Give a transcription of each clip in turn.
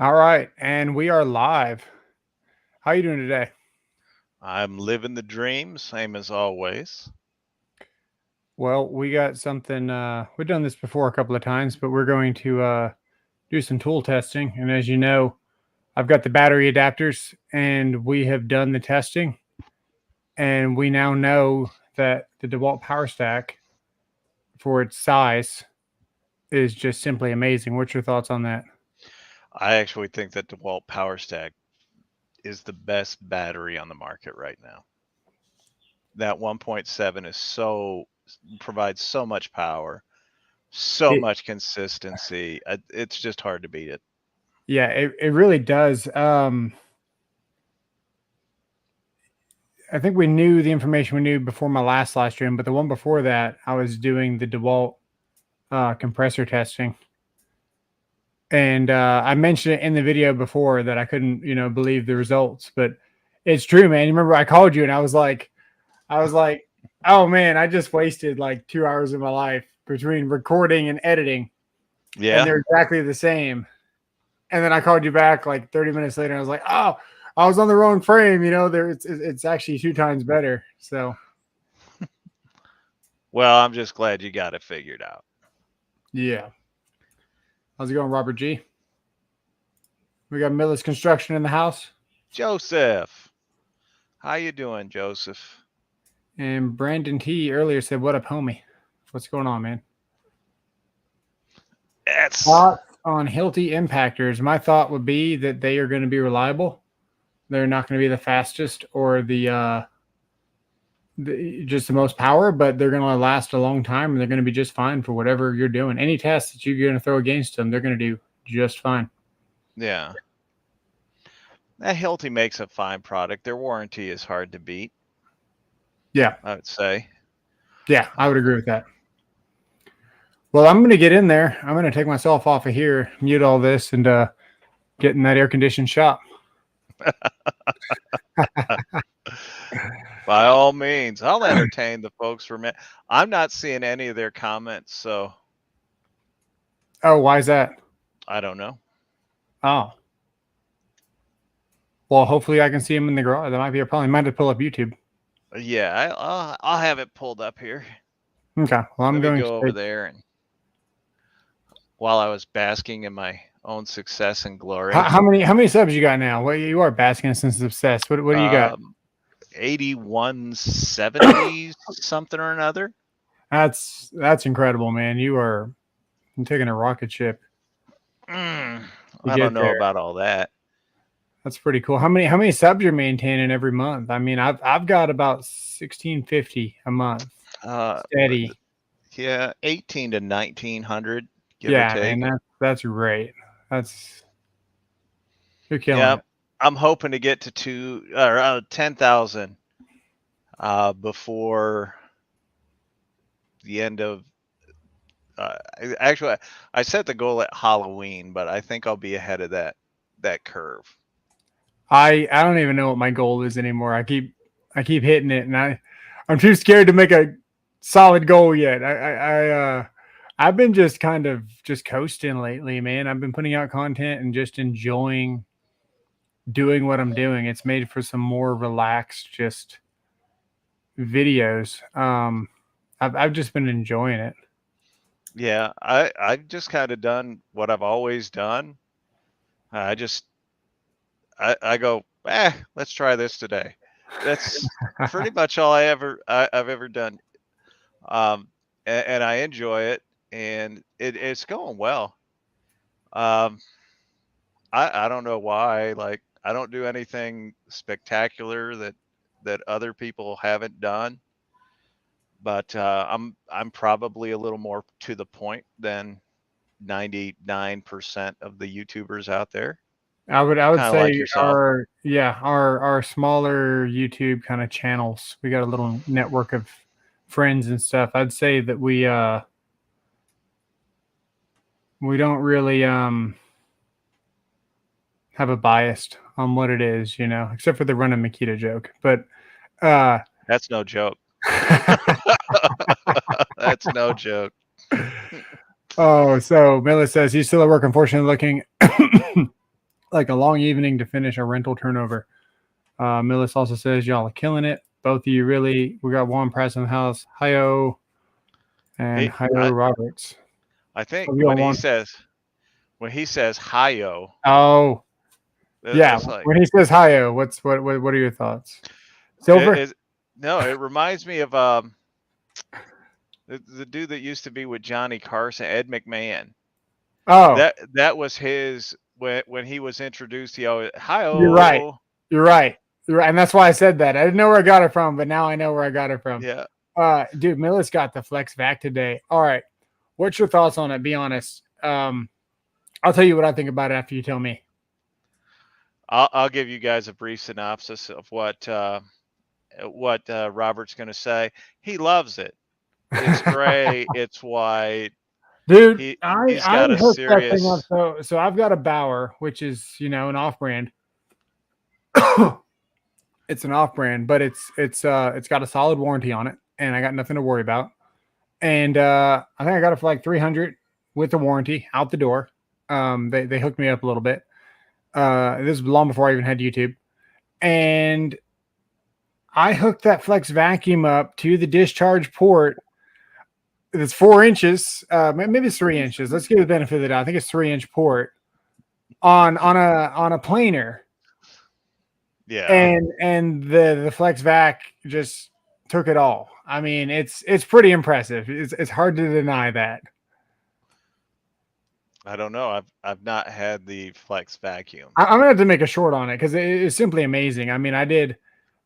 All right, and we are live. How are you doing today? I'm living the dream, same as always. Well, we got something. We've done this before a couple of times, but we're going to do some tool testing. And as you know, I've got the battery adapters, and we have done the testing, and we now know that the DeWalt Power Stack, for its size, is just simply amazing. What's your thoughts on that? I actually think that DeWalt Power Stack is the best battery on the market right now. That 1.7 provides so much power, so It, much consistency. It's just hard to beat it. yeah, it really does. I think we knew the information we knew before my last live stream, but the one before that, I was doing the DeWalt compressor testing, and I mentioned it in the video before that I couldn't, believe the results. But it's true, man. You remember I called you and I was like, oh man, I just wasted like 2 hours of my life between recording and editing, and Yeah. they're exactly the same. And then I called you back like 30 minutes later, and I was like, oh, I was on the wrong frame. It's actually 2 times better. So Well, I'm just glad you got it figured out. yeah. How's it going, Robert G? We got Millis Construction in the house. Joseph, how you doing, Joseph? And Brandon T earlier said, what up, homie? What's going on, man? It's Thoughts on Hilti impactors. My thought would be that they are going to be reliable. They're not going to be the fastest or just the most power, but they're going to last a long time, and they're going to be just fine for whatever you're doing. Any test that you're going to throw against them, they're going to do just fine. yeah. That Hilti makes a fine product. Their warranty is hard to beat. Yeah. I would say. Yeah, I would agree with that. Well, I'm going to get in there. I'm going to take myself off of here, mute all this, and get in that air-conditioned shop. By all means, I'll entertain the folks for a minute. I'm not seeing any of their comments, so Oh, why is that? I don't know. Oh. Well, hopefully I can see them in the garage. That might be a problem. I might have to pull up YouTube. Yeah, I'll have it pulled up here. Okay. Well, I'm Let me going go to over there, and while I was basking in my own success and glory. How many subs you got now? Well, you are basking in sense of success. What do you got? 8170 something or another. That's incredible, man. You're taking a rocket ship I to don't get know there. about all that. That's pretty cool. How many subs you're maintaining every month? I mean, I've got about 1650 a month steady. Yeah, 18 to 1900, give or Yeah, take. man, that's great. You're killing Yeah, it. I'm hoping to get to 10,000 before the end of. Actually, I set the goal at Halloween, but I think I'll be ahead of that curve. I don't even know what my goal is anymore. I keep hitting it, and I'm too scared to make a solid goal yet. I've been just kind of just coasting lately, man. I've been putting out content and just enjoying doing what I'm doing. It's made for some more relaxed just videos. I've just been enjoying it. Yeah, I've just kind of done what I've always done. I just I go, let's try this today. That's pretty much all I've ever done. And I enjoy it, and it's going well. Um, I don't know why. Like, I don't do anything spectacular that other people haven't done, but I'm probably a little more to the point than 99% of the YouTubers out there. I would Kind of like say yourself. our smaller YouTube kind of channels. We got a little network of friends and stuff. I'd say that we don't really have a bias on what it is, except for the run and Makita joke. But That's no joke. That's no joke. oh, so Miller says he's still at work, unfortunately looking like a long evening to finish a rental turnover. Millis also says y'all are killing it. Both of you really. We got Juan Press in the house. Hi-yo. And hi-yo Roberts. I think So when he says hi-yo, oh, yeah. it's like, When he says hi-yo, what are your thoughts? Silver? No, it reminds me of the dude that used to be with Johnny Carson, Ed McMahon. Oh, that was his when he was introduced. He always hi-yo. you're right. You're right. You're right. And that's why I said that. I didn't know where I got it from, but now I know where I got it from. Yeah. Dude, Millis got the flex vac today. All right. What's your thoughts on it? Be honest. I'll tell you what I think about it after you tell me. I'll give you guys a brief synopsis of what Robert's going to say. He loves it. It's gray. It's white. Dude, He's I got a hooked that serious. thing up. So I've got a Bauer, which is an off-brand. It's an off-brand, but it's got a solid warranty on it, and I got nothing to worry about. And I think I got it for like $300 with the warranty out the door. They hooked me up a little bit. This was long before I even had YouTube, and I hooked that flex vacuum up to the discharge port. It's 4 inches, maybe it's 3 inches. Let's give it the benefit of the doubt. I think it's 3-inch port on a planer. Yeah. And the flex vac just took it all. I mean, it's pretty impressive. It's hard to deny that. I don't know. I've not had the flex vacuum. I'm gonna have to make a short on it because it's simply amazing. I mean, I did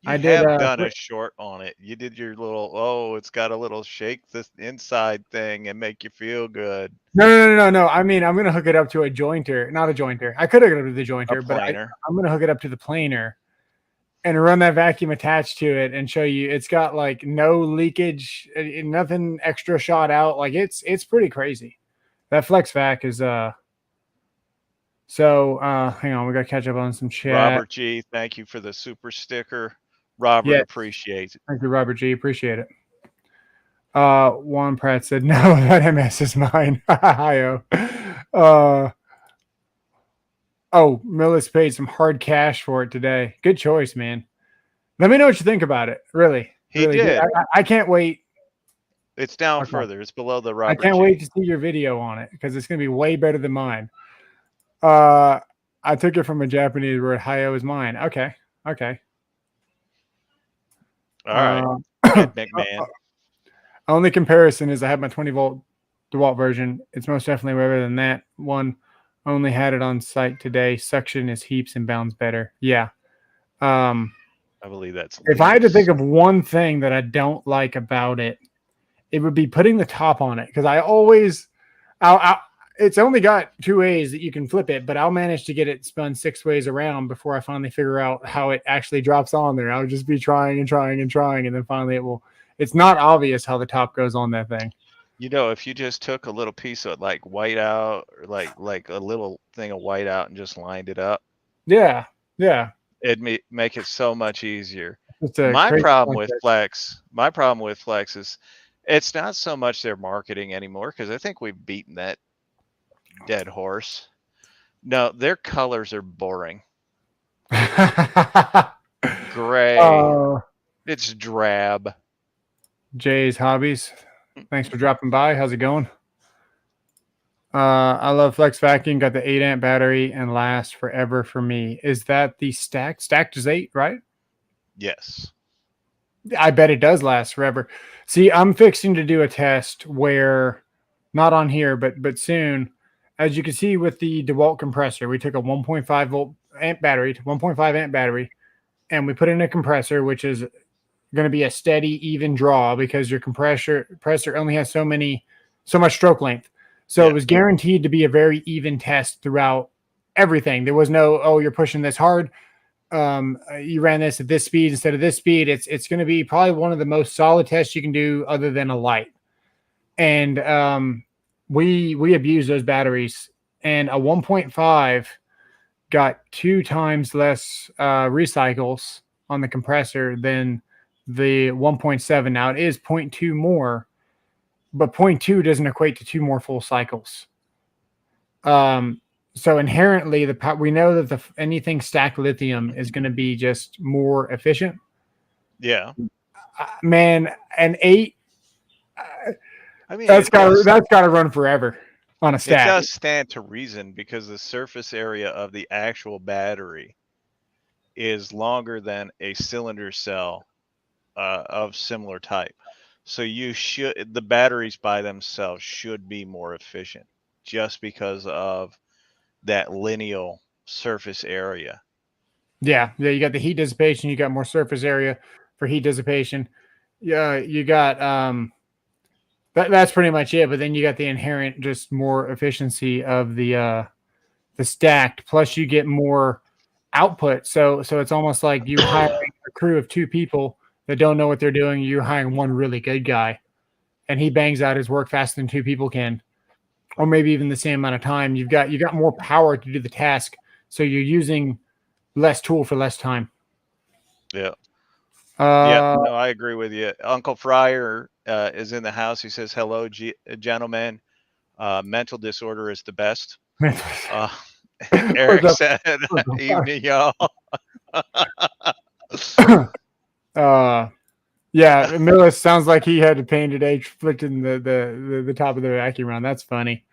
done a short on it. You did your little it's got a little shake this inside thing and make you feel good. No. I mean, I'm gonna hook it up to a jointer, not a jointer. I could hook it up to the jointer, but I'm gonna hook it up to the planer and run that vacuum attached to it and show you it's got like no leakage, nothing extra shot out. Like it's pretty crazy. That flex vac is so hang on, we gotta catch up on some chat. Robert G, thank you for the super sticker. Robert appreciates it. Thank you, Robert G. Appreciate it. Juan Pratt said, no, that MS is mine. Hi-yo. Millis paid some hard cash for it today. Good choice, man. Let me know what you think about it. Really. He did. I can't wait. It's down further. It's below the Robert I can't wait to see your video on it because it's going to be way better than mine. I took it from a Japanese word. Hi-yo is mine. Okay. All right. McMahon. Only comparison is I have my 20-volt DeWalt version. It's most definitely better than that one. Only had it on site today. Suction is heaps and bounds better. Yeah. I believe that's. If I had to think of one thing that I don't like about it, it would be putting the top on it because it's only got 2 ways that you can flip it, but I'll manage to get it spun 6 ways around before I finally figure out how it actually drops on there. I'll just be trying, and then finally it's not obvious how the top goes on that thing. If you just took a little piece of like whiteout or like a little thing of whiteout and just lined it up. Yeah. It'd make it so much easier. My problem with Flex is it's not so much their marketing anymore because I think we've beaten that dead horse. No, their colors are boring. Gray. It's drab. Jay's Hobbies. Thanks for dropping by. How's it going? I love Flex Vacuum. Got the 8-amp battery and lasts forever for me. Is that the stacked is 8, right? Yes. I bet it does last forever. See, I'm fixing to do a test where, not on here, but soon, as you can see with the DeWalt compressor, we took a 1.5 volt amp battery to 1.5 amp battery, and we put in a compressor, which is going to be a steady, even draw because your compressor only has so much stroke length. So It was guaranteed to be a very even test throughout everything. There was no, you're pushing this hard. You ran this at this speed instead of this speed. It's going to be probably one of the most solid tests you can do other than a light. And we abuse those batteries, and a 1.5 got 2 times less recycles on the compressor than the 1.7. Now it is 0.2 more, but 0.2 doesn't equate to 2 more full cycles. So inherently, we know that anything stacked lithium is going to be just more efficient. Yeah. Man, an 8, I mean, that's got to run forever on a it stack. does stand to reason because the surface area of the actual battery is longer than a cylinder cell of similar type. So the batteries by themselves should be more efficient just because of that lineal surface area. Yeah, you got the heat dissipation, you got more surface area for heat dissipation. Yeah, you got that's pretty much it. But then you got the inherent just more efficiency of the stacked. Plus, you get more output. So it's almost like you hiring a crew of 2 people that don't know what they're doing. You're hiring one really good guy, and he bangs out his work faster than 2 people can, or maybe even the same amount of time. You got more power to do the task, so you're using less tool for less time. Yeah. Uh, No, I agree with you. Uncle Fryer is in the house. He says, "Hello, gentlemen. Mental disorder is the best." Uh, what's Eric up? said, "Evening, y'all." Yeah, Millis sounds like he had to pain today, flicking the top of the vacuum around. That's funny.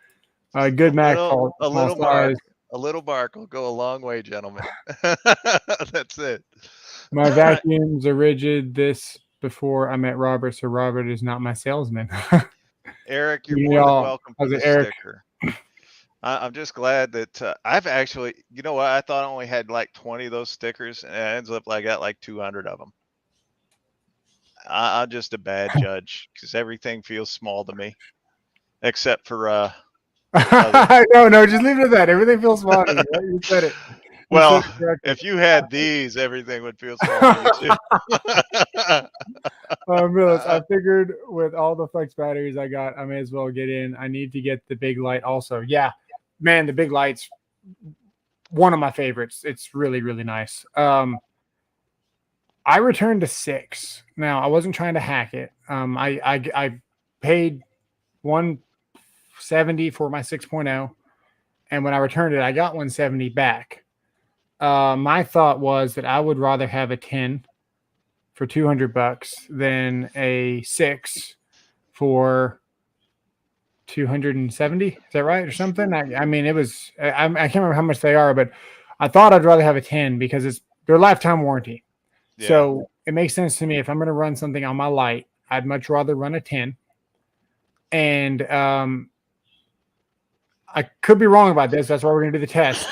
Good Mac fault, A small little mark, size. a little mark will go a long way, gentlemen. That's it. My vacuums are rigid. This before I met Robert, so Robert is not my salesman. Eric, you're more than Y'all, welcome for how's the it, Eric? sticker. I'm just glad that I've actually, you know what? I thought I only had like 20 of those stickers, and it ends up I got like 200 of them. I'm just a bad judge because everything feels small to me, except for other. No, just leave it at that. Everything feels small to you. Right? You said it. You said Well, it correctly. if you had these, everything would feel small to you too. Millis, I figured with all the flex batteries I got, I may as well get in. I need to get the big light also. Yeah, man, the big light's one of my favorites. It's really, really nice. I returned to 6. Now I wasn't trying to hack it. I paid 170 for my 6.0, and when I returned it, I got 170 back. My thought was that I would rather have a 10 for $200 than a 6 for 270. Is that right or something? I mean, it was. I can't remember how much they are, but I thought I'd rather have a 10 because they're lifetime warranty. Yeah. So it makes sense to me. If I'm going to run something on my light, I'd much rather run a 10. And I could be wrong about this. That's why we're going to do the test.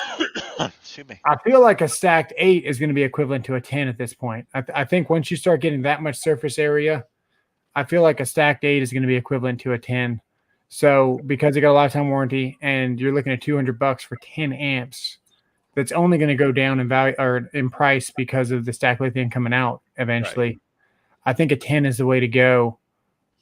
Excuse me. I feel like a stacked 8 is going to be equivalent to a 10 at this point. I think once you start getting that much surface area, I feel like a stacked 8 is going to be equivalent to a 10. So because it got a lifetime warranty and you're looking at $200 for 10 amps, that's only going to go down in value or in price because of the stacked lithium coming out eventually. Right. I think a 10 is the way to go.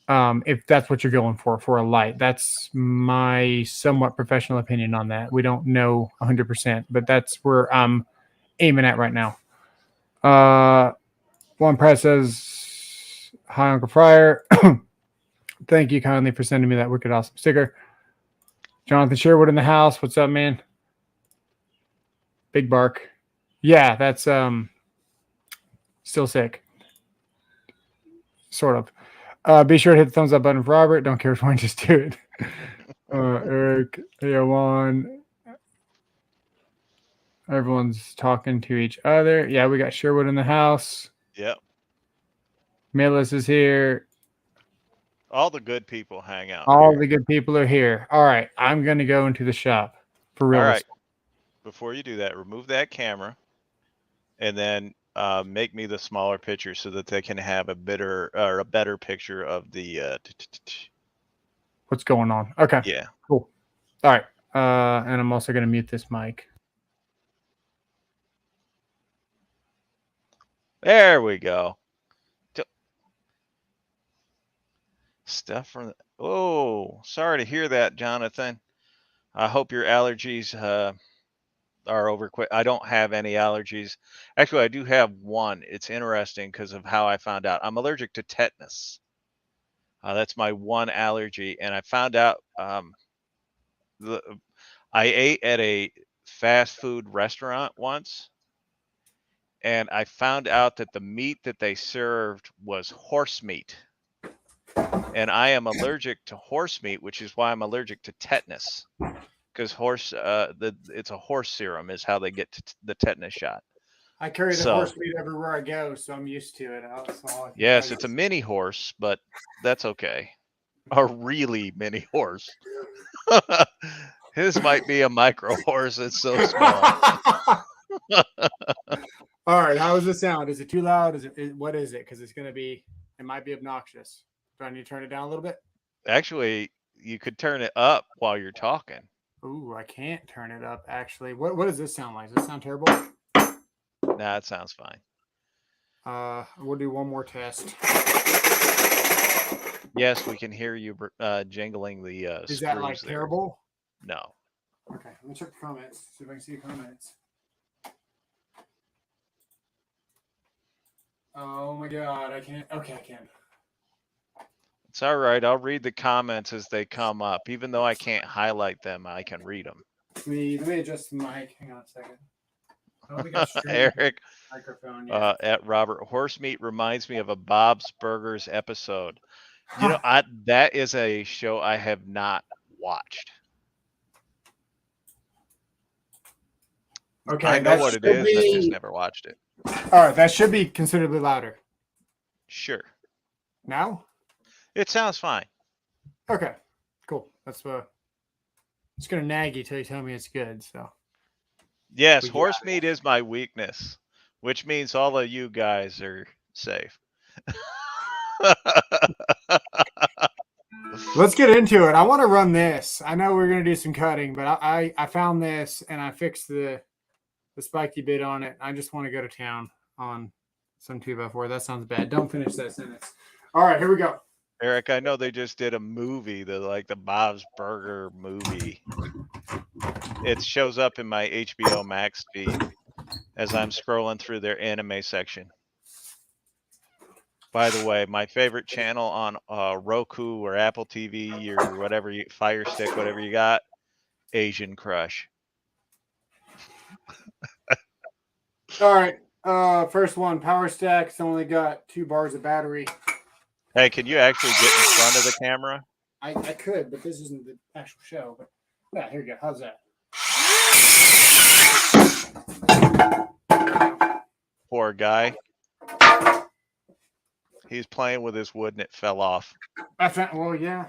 If that's what you're going for a light. That's my somewhat professional opinion on that. We don't know 100%, but that's where I'm aiming at right now. One Press says, "Hi, Uncle Fryer. Thank you kindly for sending me that wicked awesome sticker." Jonathan Sherwood in the house. What's up, man? Big Bark. Yeah, that's still sick. Sort of. Be sure to hit the thumbs up button for Robert. Don't care which one, just do it. Eric, Awan. Everyone's talking to each other. Yeah, we got Sherwood in the house. Yep. Millis is here. All the good people hang out. All here. the good people are here. All right, I'm going to go into the shop for real. All right. Before you do that, remove that camera and then make me the smaller picture so that they can have a better picture of the What's going on? Okay. Yeah. Cool. All right. And I'm also going to mute this mic. There we go. Stuff from the, oh, sorry to hear that, Jonathan. I hope your allergies are over quick. I don't have any allergies. Actually, I do have one. It's interesting because of how I found out. I'm allergic to tetanus. That's my one allergy, and I found out I ate at a fast food restaurant once, and I found out that the meat that they served was horse meat. And I am allergic to horse meat, which is why I'm allergic to tetanus. Because it's a horse serum is how they get the tetanus shot. I carry the So horse meat everywhere I go, so I'm used to it. That's all I can yes, tell it's a you. mini horse, but that's okay. A really mini horse. His might be a micro horse. It's so small. All right, how does it sound? Is it too loud? What is it? Because it might be obnoxious. Do I need to turn it down a little bit? Actually, you could turn it up while you're talking. Ooh, I can't turn it up. Actually, what does this sound like? Does this sound terrible? Nah, it sounds fine. We'll do one more test. Yes, we can hear you jingling the Is screws that like there. terrible? No. Okay, let me check the comments. See if I can see the comments. Oh my god, I can't. Okay, I can. It's all right. I'll read the comments as they come up. Even though I can't highlight them, I can read them. Let me adjust the mic. Hang on a second. I don't think I've Eric microphone yet. at Robert, horse meat reminds me of a Bob's Burgers episode. You know, that is a show I have not watched. Okay, I know what it is. I've just never watched it. All right, that should be considerably louder. Sure. Now? It sounds fine. Okay, cool. That's it's gonna nag you till you tell me it's good. So. Yes, horse meat is my weakness, which means all of you guys are safe. Let's get into it. I want to run this. I know we're going to do some cutting, but I found this and I fixed the spiky bit on it. I just want to go to town on some 2x4. That sounds bad. Don't finish that sentence. All right, here we go. Eric, I know they just did a movie, the Bob's Burger movie. It shows up in my HBO Max feed as I'm scrolling through their anime section. By the way, my favorite channel on Roku or Apple TV or whatever, Fire Stick, whatever you got, Asian Crush. All right, first one, Power Stack's only got 2 bars of battery. Hey, can you actually get in front of the camera? I could, but this isn't the actual show. But yeah, here you go. How's that? Poor guy. He's playing with his wood and it fell off. Well, yeah.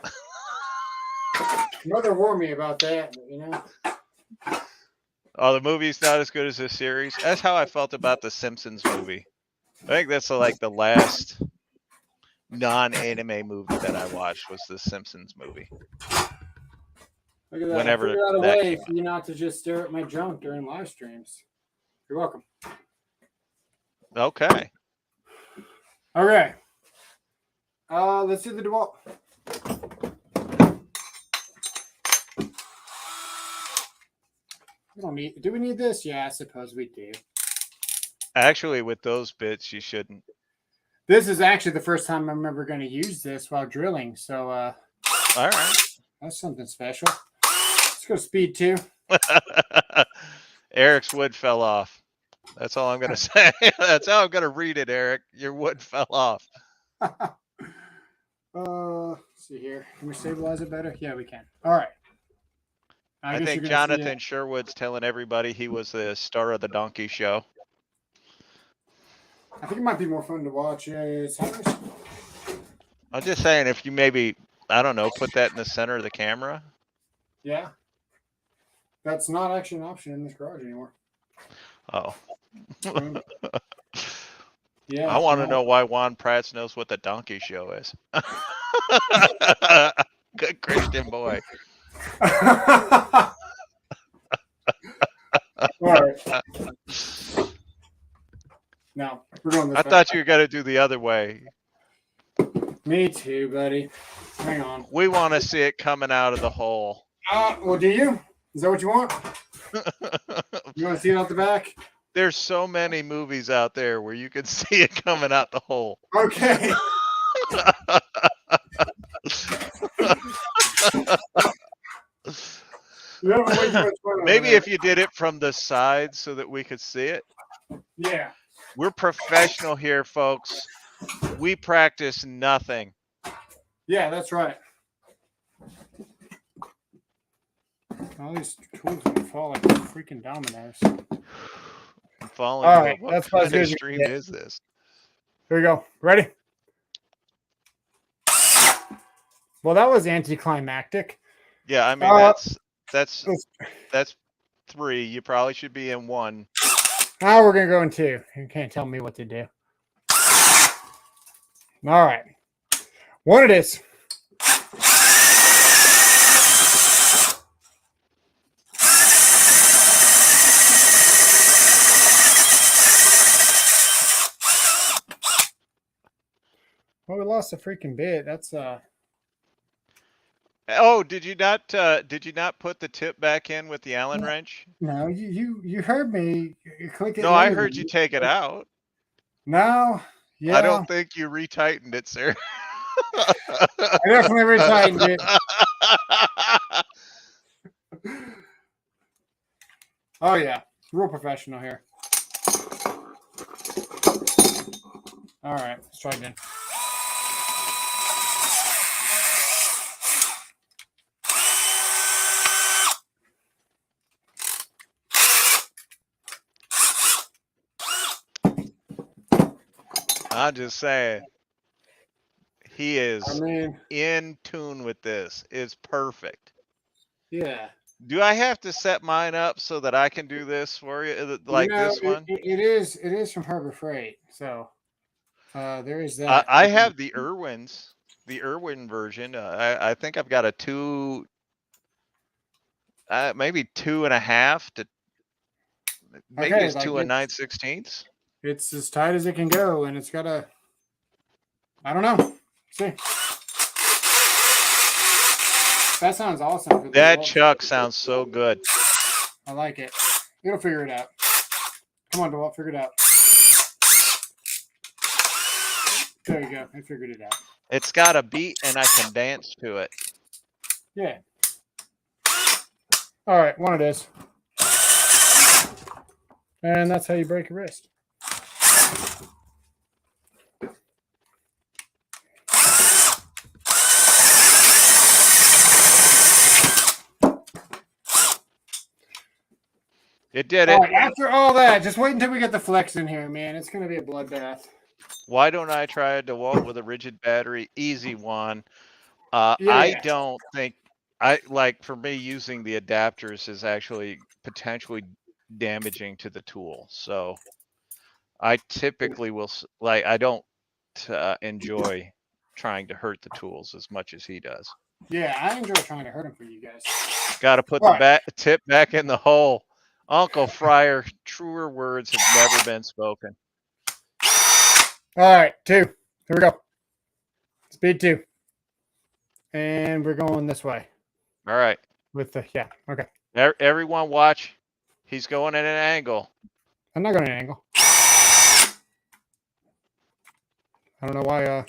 Mother warned me about that, but, you know. Oh, the movie's not as good as this series. That's how I felt about the Simpsons movie. I think that's like the last non-anime movie that I watched was the Simpsons movie. Look at that. Whenever I figured out a that way for you not to just stare at my junk during live streams. You're welcome. Okay. Okay. Let's do the DeWalt. We don't need. Do we need this? Yeah, I suppose we do. Actually, with those bits, you shouldn't. This is actually the first time I'm ever going to use this while drilling. So, all right. That's something special. Let's go speed 2. Eric's wood fell off. That's all I'm going to say. That's how I'm going to read it, Eric. Your wood fell off. Let's see here. Can we stabilize it better? Yeah, we can. All right. I think Jonathan Sherwood's telling everybody he was the star of the Donkey Show. I think it might be more fun to watch. I'm just saying, if you maybe, I don't know, put that in the center of the camera. Yeah. That's not actually an option in this garage anymore. Oh. Yeah. I want to know why Juan Prats knows what the Donkey Show is. Good Christian boy. All right. Now, we're going this way. I thought you were going to do the other way. Me too, buddy. Hang on. We want to see it coming out of the hole. Well, do you? Is that what you want? You want to see it out the back? There's so many movies out there where you can see it coming out the hole. Okay. You're having way too much fun over Maybe there. if you did it from the side so that we could see it. Yeah. We're professional here, folks. We practice nothing. Yeah, that's right. All these tools are gonna fall like freaking dominoes. I'm following All you. right, What that's about as kind good of as you stream can get. is this? Here we go. Ready? Well, that was anticlimactic. Yeah, I mean that's 3. You probably should be in 1. Now we're gonna go in 2. You can't tell me what to do. All right. 1 it is. Well, we lost a freaking bit. That's Oh, did you not put the tip back in with the Allen wrench? no, you heard me. You click it. No, I heard you take it out. No, yeah, I don't think you retightened it, sir. I definitely retightened it. Oh yeah, real professional here. All right, let's try again. I'm just saying. He is I mean, in tune with this. It's perfect. yeah. Do I have to set mine up so that I can do this for you, like this one? It is from Harbor Freight, so there is that. I have the Irwin version. I think I've got a 2, maybe 2.5 to maybe Okay, it's like 2 9/16. it's as tight as it can go, and it's got a. I don't know. See, that sounds awesome. For That chuck sounds so good. I like it. It'll figure it out. Come on, DeWalt, figure it out. There you go. I figured it out. It's got a beat, and I can dance to it. Yeah. All right, 1 it is. And that's how you break a wrist. It did it. All right, after all that, just wait until we get the flex in here, man. It's going to be a bloodbath. Why don't I try a DeWalt with a rigid battery? Easy one. Yeah. I don't think for me, using the adapters is actually potentially damaging to the tool. So I typically will I don't enjoy trying to hurt the tools as much as he does. Yeah, I enjoy trying to hurt him for you guys. Got to put the tip back in the hole. Uncle Fryer, truer words have never been spoken. All right, 2. Here we go. Speed 2. And we're going this way. All right. With the, yeah, okay. Everyone watch. He's going at an angle. I'm not going at an angle. I don't know why.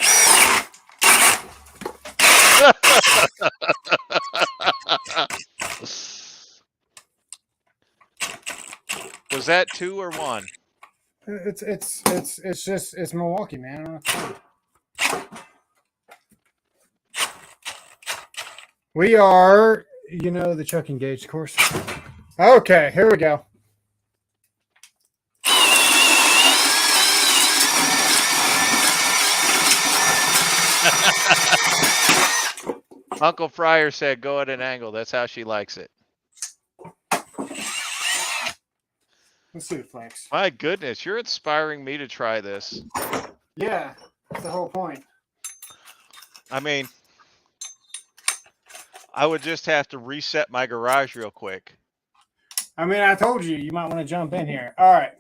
Was that 2 or 1? It's Milwaukee, man. I don't know. We are, the chucking gauge course. Okay, here we go. Uncle Fryer said go at an angle. That's how she likes it. Let's see the flex. My goodness, you're inspiring me to try this. Yeah, that's the whole point. I mean, I would just have to reset my garage real quick. I mean, I told you might want to jump in here. All right.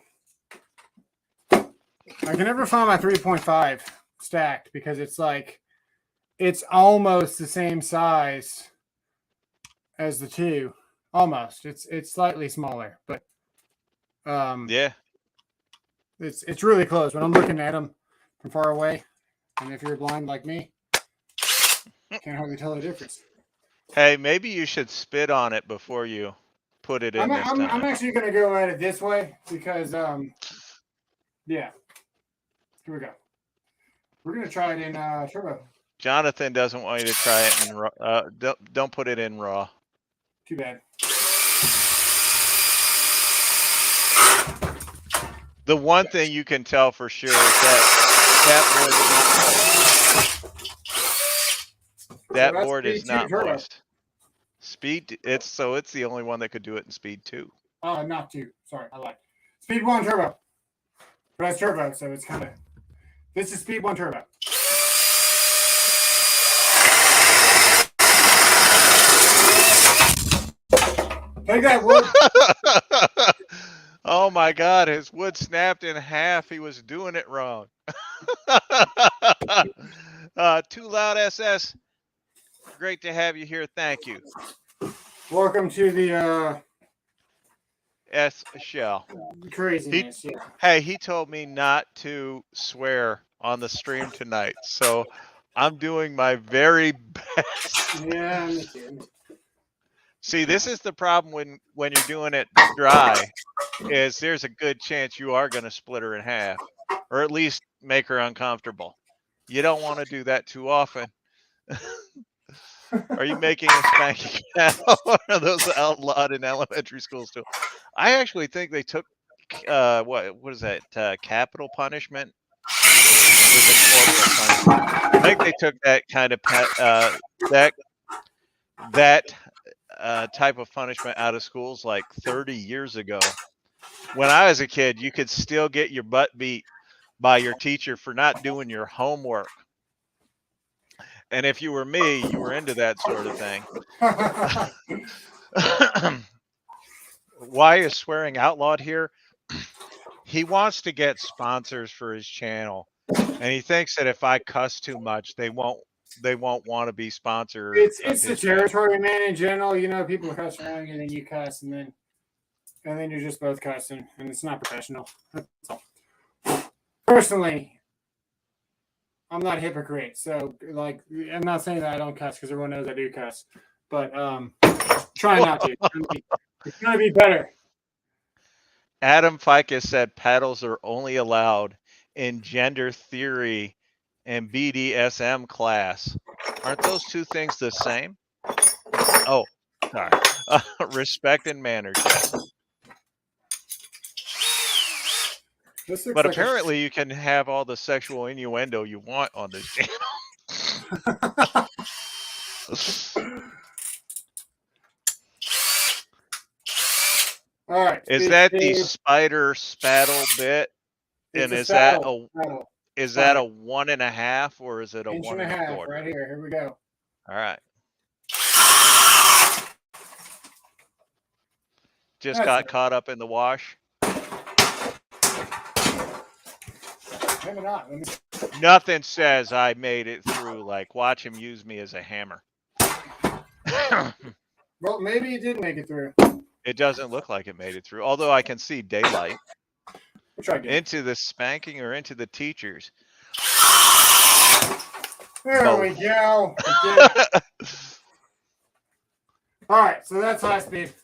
I can never find my 3.5 stacked because it's almost the same size as the 2. Almost. It's slightly smaller, but yeah. It's really close. When I'm looking at them from far away, and if you're blind like me, can't hardly tell the difference. Hey, maybe you should spit on it before you put it in this I'm time. actually gonna go at it this way because yeah. Here we go. We're gonna try it in turbo. Jonathan doesn't want you to try it in raw. Don't put it in raw. Too bad. The one thing you can tell for sure is that board is not moist. Speed, it's the only one that could do it in speed 2. Not 2. Sorry, I lied. Speed 1 turbo. Press turbo, so it's kind of. This is speed 1 turbo. Take that wood. Oh my God, his wood snapped in half. He was doing it wrong. Too Loud SS. Great to have you here. Thank you. Welcome to the S Shell. Craziness. Yeah. Hey, he told me not to swear on the stream tonight, so I'm doing my very best. Yeah, me too. See, this is the problem when you're doing it dry, is there's a good chance you are going to split her in half, or at least make her uncomfortable. You don't want to do that too often. Are you making a spanking cat? Or are those outlawed in elementary schools too? I actually think they took what is that? Capital punishment? I think they took that kind of that type of punishment out of schools like 30 years ago. When I was a kid, you could still get your butt beat by your teacher for not doing your homework. And if you were me, you were into that sort of thing. Why is swearing outlawed here? He wants to get sponsors for his channel, and he thinks that if I cuss too much, they won't want to be sponsored. It's the territory, man. In general, you know, people cuss around you, and then you cuss, and then you're just both cussing, and it's not professional. Personally, I'm not a hypocrite, so like I'm not saying that I don't cuss because everyone knows I do cuss, but try not to. It's gonna be better. Adam Ficus said paddles are only allowed in gender theory and BDSM class. Aren't those two things the same? Oh, sorry. Respect and manners. But like apparently you can have all the sexual innuendo you want on this channel. All right. Is that the spider spattle bit? And is that a 1.5 or is it a 1.25? Right here. Here we go. All right. Just got caught up in the wash. Maybe not. Nothing says I made it through. Like, watch him use me as a hammer. Well, maybe it did make it through. It doesn't look like it made it through, although I can see daylight. We'll try again. Into the spanking or into the teachers? There Both. We go. All right, so that's high speed.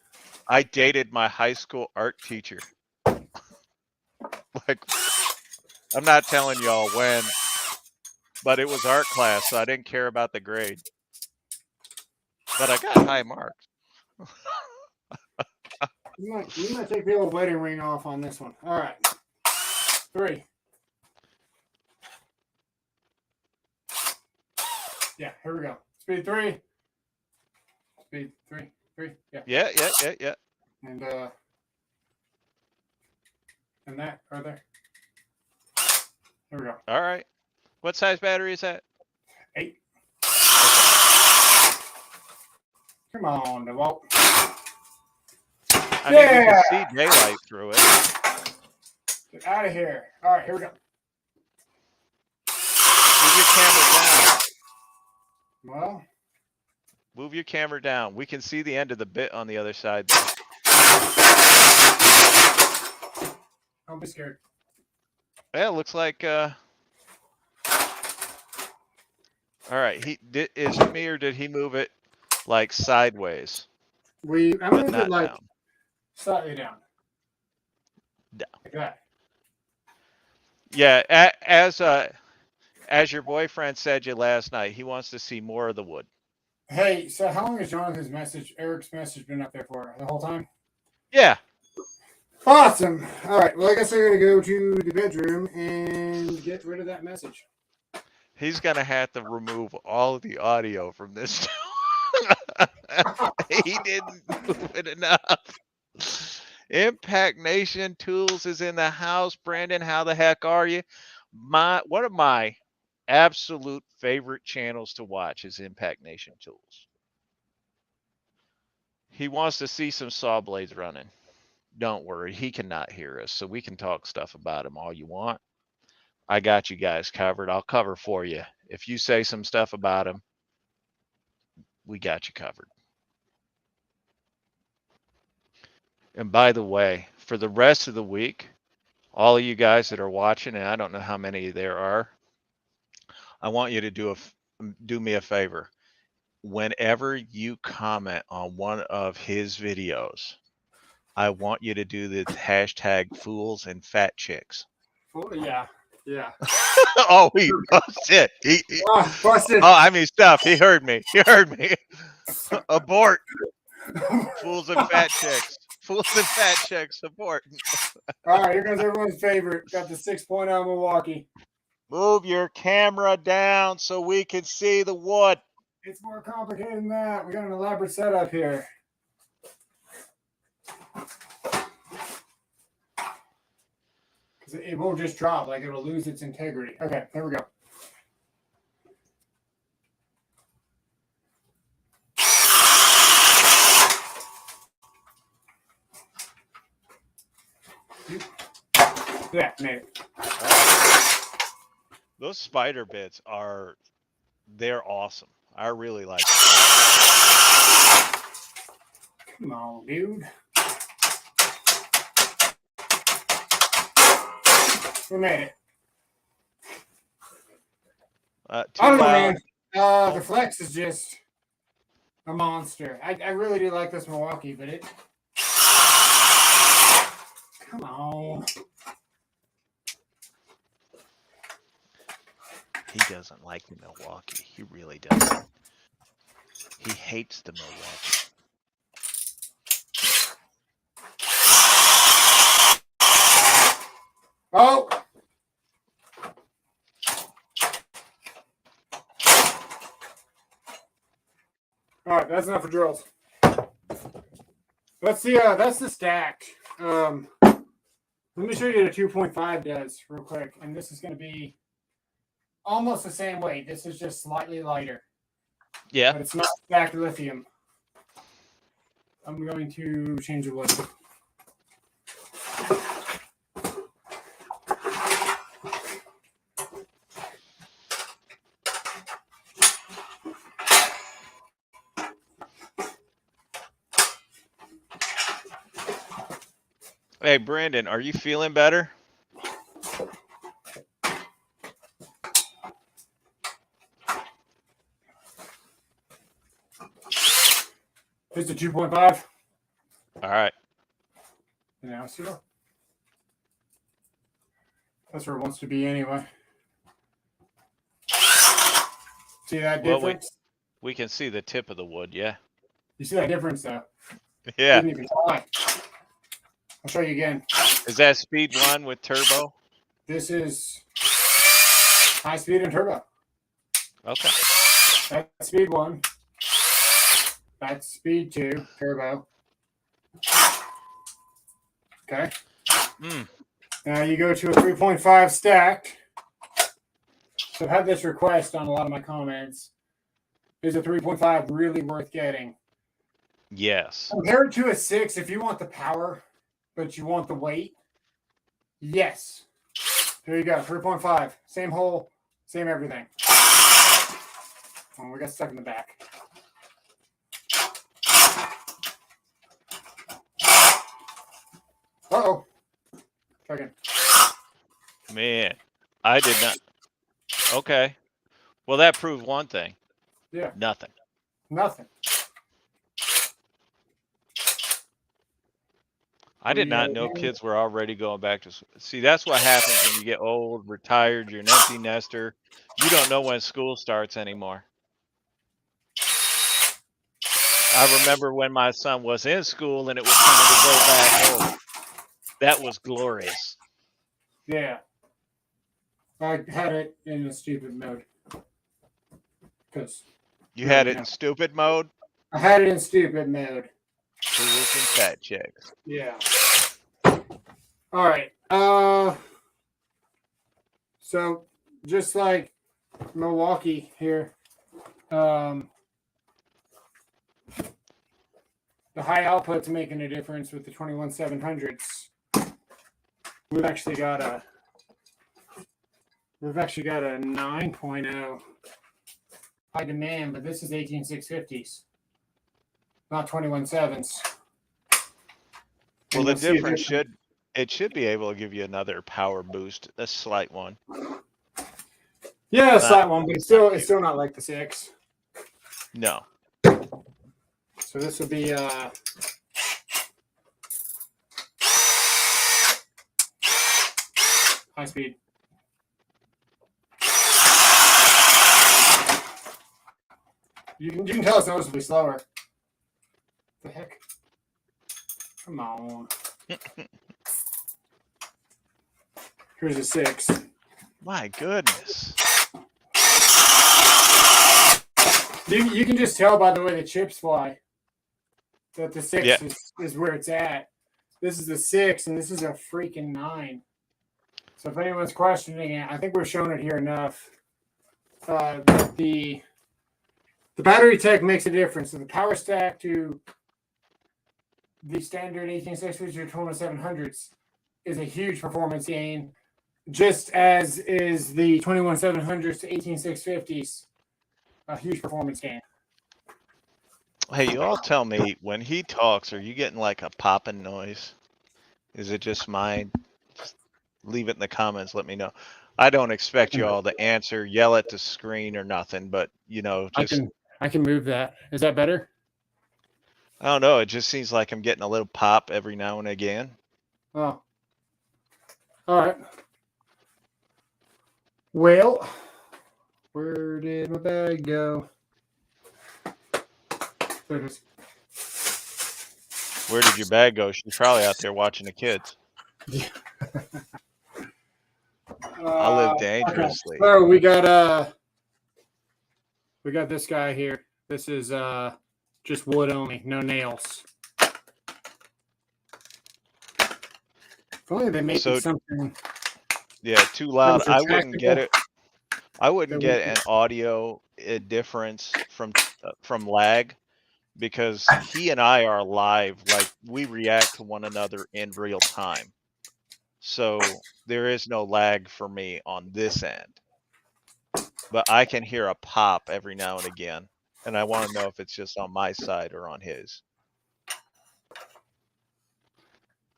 I dated my high school art teacher. Like, I'm not telling y'all when, but it was art class, so I didn't care about the grade. But I got high marks. You might take the old wedding ring off on this one. All right. 3. Yeah, here we go. Speed 3. Speed 3. 3. Yeah. Yeah. And that right there. Here we go. All right. What size battery is that? 8. Come on, DeWalt. I mean, you can see daylight through it. Get out of here. All right, here we go. Move your camera down. Well. Move your camera down. We can see the end of the bit on the other side. Don't be scared. Yeah, it looks like... All right, is it me or did he move it? like sideways, I but moved it not like down. slightly down. Down. Like that. Yeah, as your boyfriend said you last night, he wants to see more of the wood. Hey, so how long has Eric's message been up there for? The whole time? Yeah. Awesome. All right. Well, I guess I gotta go to the bedroom and get rid of that message. He's gonna have to remove all of the audio from this. He didn't move it enough. Impact Nation Tools is in the house. Brandon, how the heck are you? One of my absolute favorite channels to watch is Impact Nation Tools. He wants to see some saw blades running. Don't worry, he cannot hear us, so we can talk stuff about him all you want. I got you guys covered. I'll cover for you. If you say some stuff about him, we got you covered. And by the way, for the rest of the week, all of you guys that are watching, and I don't know how many there are, I want you to do me a favor. Whenever you comment on one of his videos, I want you to do the hashtag fools and fat chicks. Oh, yeah. Yeah. Oh, shit. Busted. Oh, I mean, stuff. He heard me. He heard me. Abort. Fools and fat chicks. Fools and fat chicks. Abort. All right, here comes everyone's favorite. Got the 6.0 Milwaukee. Move your camera down so we can see the wood. It's more complicated than that. We got an elaborate setup here. Because it won't just drop, like it'll lose its integrity. Okay, there we go. Yeah, made it. Those spider bits they're awesome. I really like them. Come on, dude. We made it. I don't know, man. The Flex is just a monster. I really do like this Milwaukee, but it... Come on. He doesn't like the Milwaukee. He really doesn't. He hates the Milwaukee. Oh! All right, that's enough for drills. Let's see. That's the stack. Let me show you what a 2.5 does real quick. And this is going to be almost the same weight. This is just slightly lighter. Yeah. But it's not stacked lithium. I'm going to change the wood. Hey, Brandon, are you feeling better? Here's the 2.5. All right. Now, see, that's where it wants to be anyway. See that difference? We can see the tip of the wood, yeah. You see that difference, though? Yeah. Didn't even fly. I'll show you again. Is that speed 1 with turbo? This is high speed and turbo. Okay. That's speed 1. That's speed 2, turbo. Okay. Now you go to a 3.5 stacked. So I've had this request on a lot of my comments. Is a 3.5 really worth getting? Yes. Compared to a 6, if you want the power, but you want the weight, yes. There you go, 3.5. Same hole, same everything. Oh, we got stuck in the back. Uh-oh. Try again. Man, I did not. Okay. Well, that proved one thing. Yeah. Nothing. Nothing. I did not know kids were already going back to school. See, that's what happens when you get old, retired, you're an empty nester. You don't know when school starts anymore. I remember when my son was in school and it was time to go back. Oh, that was glorious. Yeah. I had it in a stupid mode. Because you had it in stupid mode? I had it in stupid mode. Fools and fat chicks. Yeah. All right. So just like Milwaukee here, the high output's making a difference with the 21700s. We've actually got a 9.0 high demand, but this is 18650s, not 217s. Well, the difference should be able to give you another power boost, a slight one. Yeah, a slight one, but it's still not like the 6. No. So this would be high speed. You can tell it's noticeably slower. The heck? Come on. Here's a 6. My goodness. You can just tell by the way the chips fly that the 6 is where it's at. This is the 6, and this is a freaking 9. So if anyone's questioning it, I think we're showing it here enough. The battery tech makes a difference. So the power stack to the standard 18650s or 21700s is a huge performance gain, just as is the 21700s to 18650s a huge performance gain. Hey, you all tell me, when he talks, are you getting like a popping noise? Is it just mine? Just leave it in the comments. Let me know. I don't expect you all to answer, yell at the screen or nothing, but just I can move that. Is that better? I don't know. It just seems like I'm getting a little pop every now and again. Oh. All right. Well, where did my bag go? There it is. Where did your bag go? She's probably out there watching the kids. Yeah. I live dangerously. Okay. So we got this guy here. This is just wood only, no nails. If only they make something. Yeah, too loud. I wouldn't get it. I wouldn't get an audio difference from lag, because he and I are live. Like, we react to one another in real time. So there is no lag for me on this end. But I can hear a pop every now and again. And I want to know if it's just on my side or on his.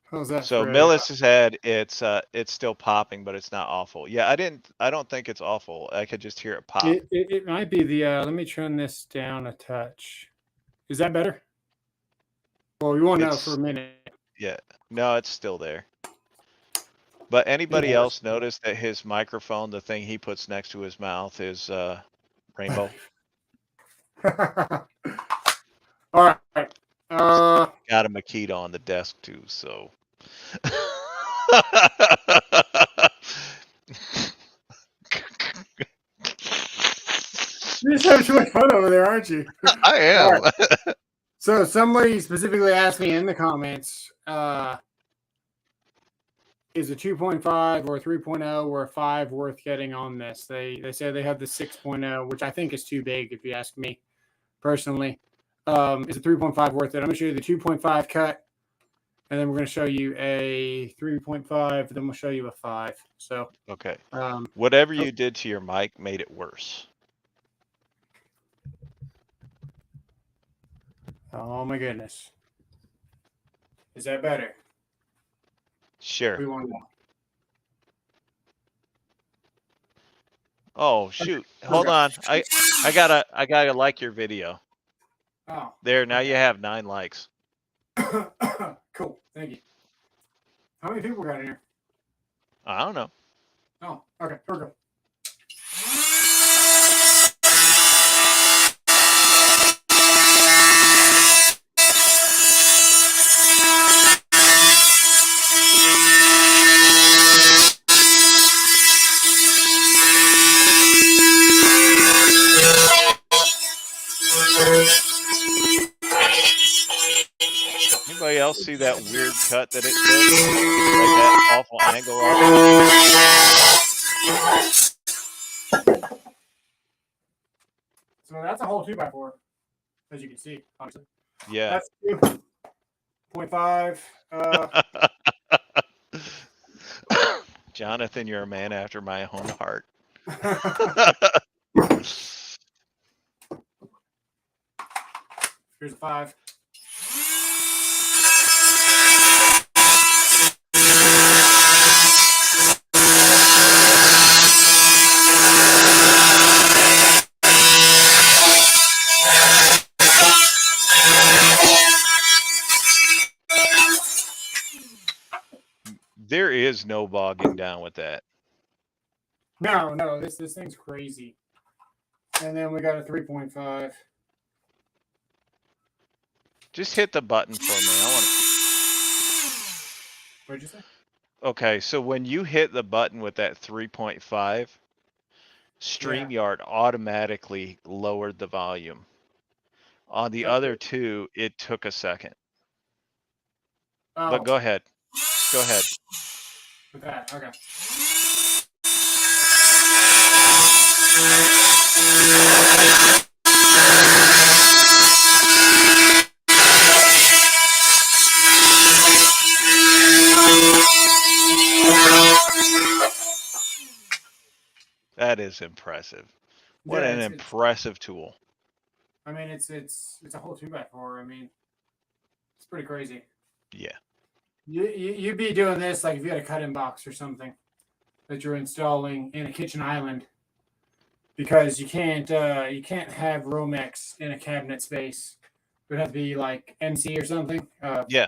How's that? So Millis' head, it's still popping, but it's not awful. Yeah, I don't think it's awful. I could just hear it pop. It might be the let me turn this down a touch. Is that better? Well, we won't know for a minute. Yeah. No, it's still there. But anybody else notice that his microphone, the thing he puts next to his mouth, is rainbow? All right. Got a Makita on the desk too, so. You're just having too much fun over there, aren't you? I am. Right. So somebody specifically asked me in the comments, is a 2.5 or a 3.0 or a 5 worth getting on this? They say they have the 6.0, which I think is too big if you ask me personally. Is a 3.5 worth it? I'm going to show you the 2.5 cut, and then we're going to show you a 3.5, then we'll show you a 5. So okay. Whatever you did to your mic made it worse. Oh my goodness. Is that better? Sure. We want to know. Oh shoot. Hold on. I gotta like your video. Oh. There, now you have 9 likes. Cool. Thank you. How many people got in here? I don't know. Oh, okay. Here we go. Anybody else see that weird cut that it took? Like that awful angle of it? So that's a whole 2x4, as you can see, obviously. Yeah. That's 2.5. Jonathan, you're a man after my own heart. Here's a 5. There is no bogging down with that. No, this thing's crazy. And then we got a 3.5. Just hit the button for me. I want to. What'd you say? Okay, so when you hit the button with that 3.5, StreamYard automatically lowered the volume. On the other two, it took a second. Oh. But go ahead. Go ahead. With that, okay. That is impressive. What an impressive tool. I mean, it's a whole 2x4. I mean, it's pretty crazy. Yeah. You'd be doing this like if you had a cut-in box or something that you're installing in a kitchen island, because you can't have Romex in a cabinet space. It would have to be like MC or something. Yeah.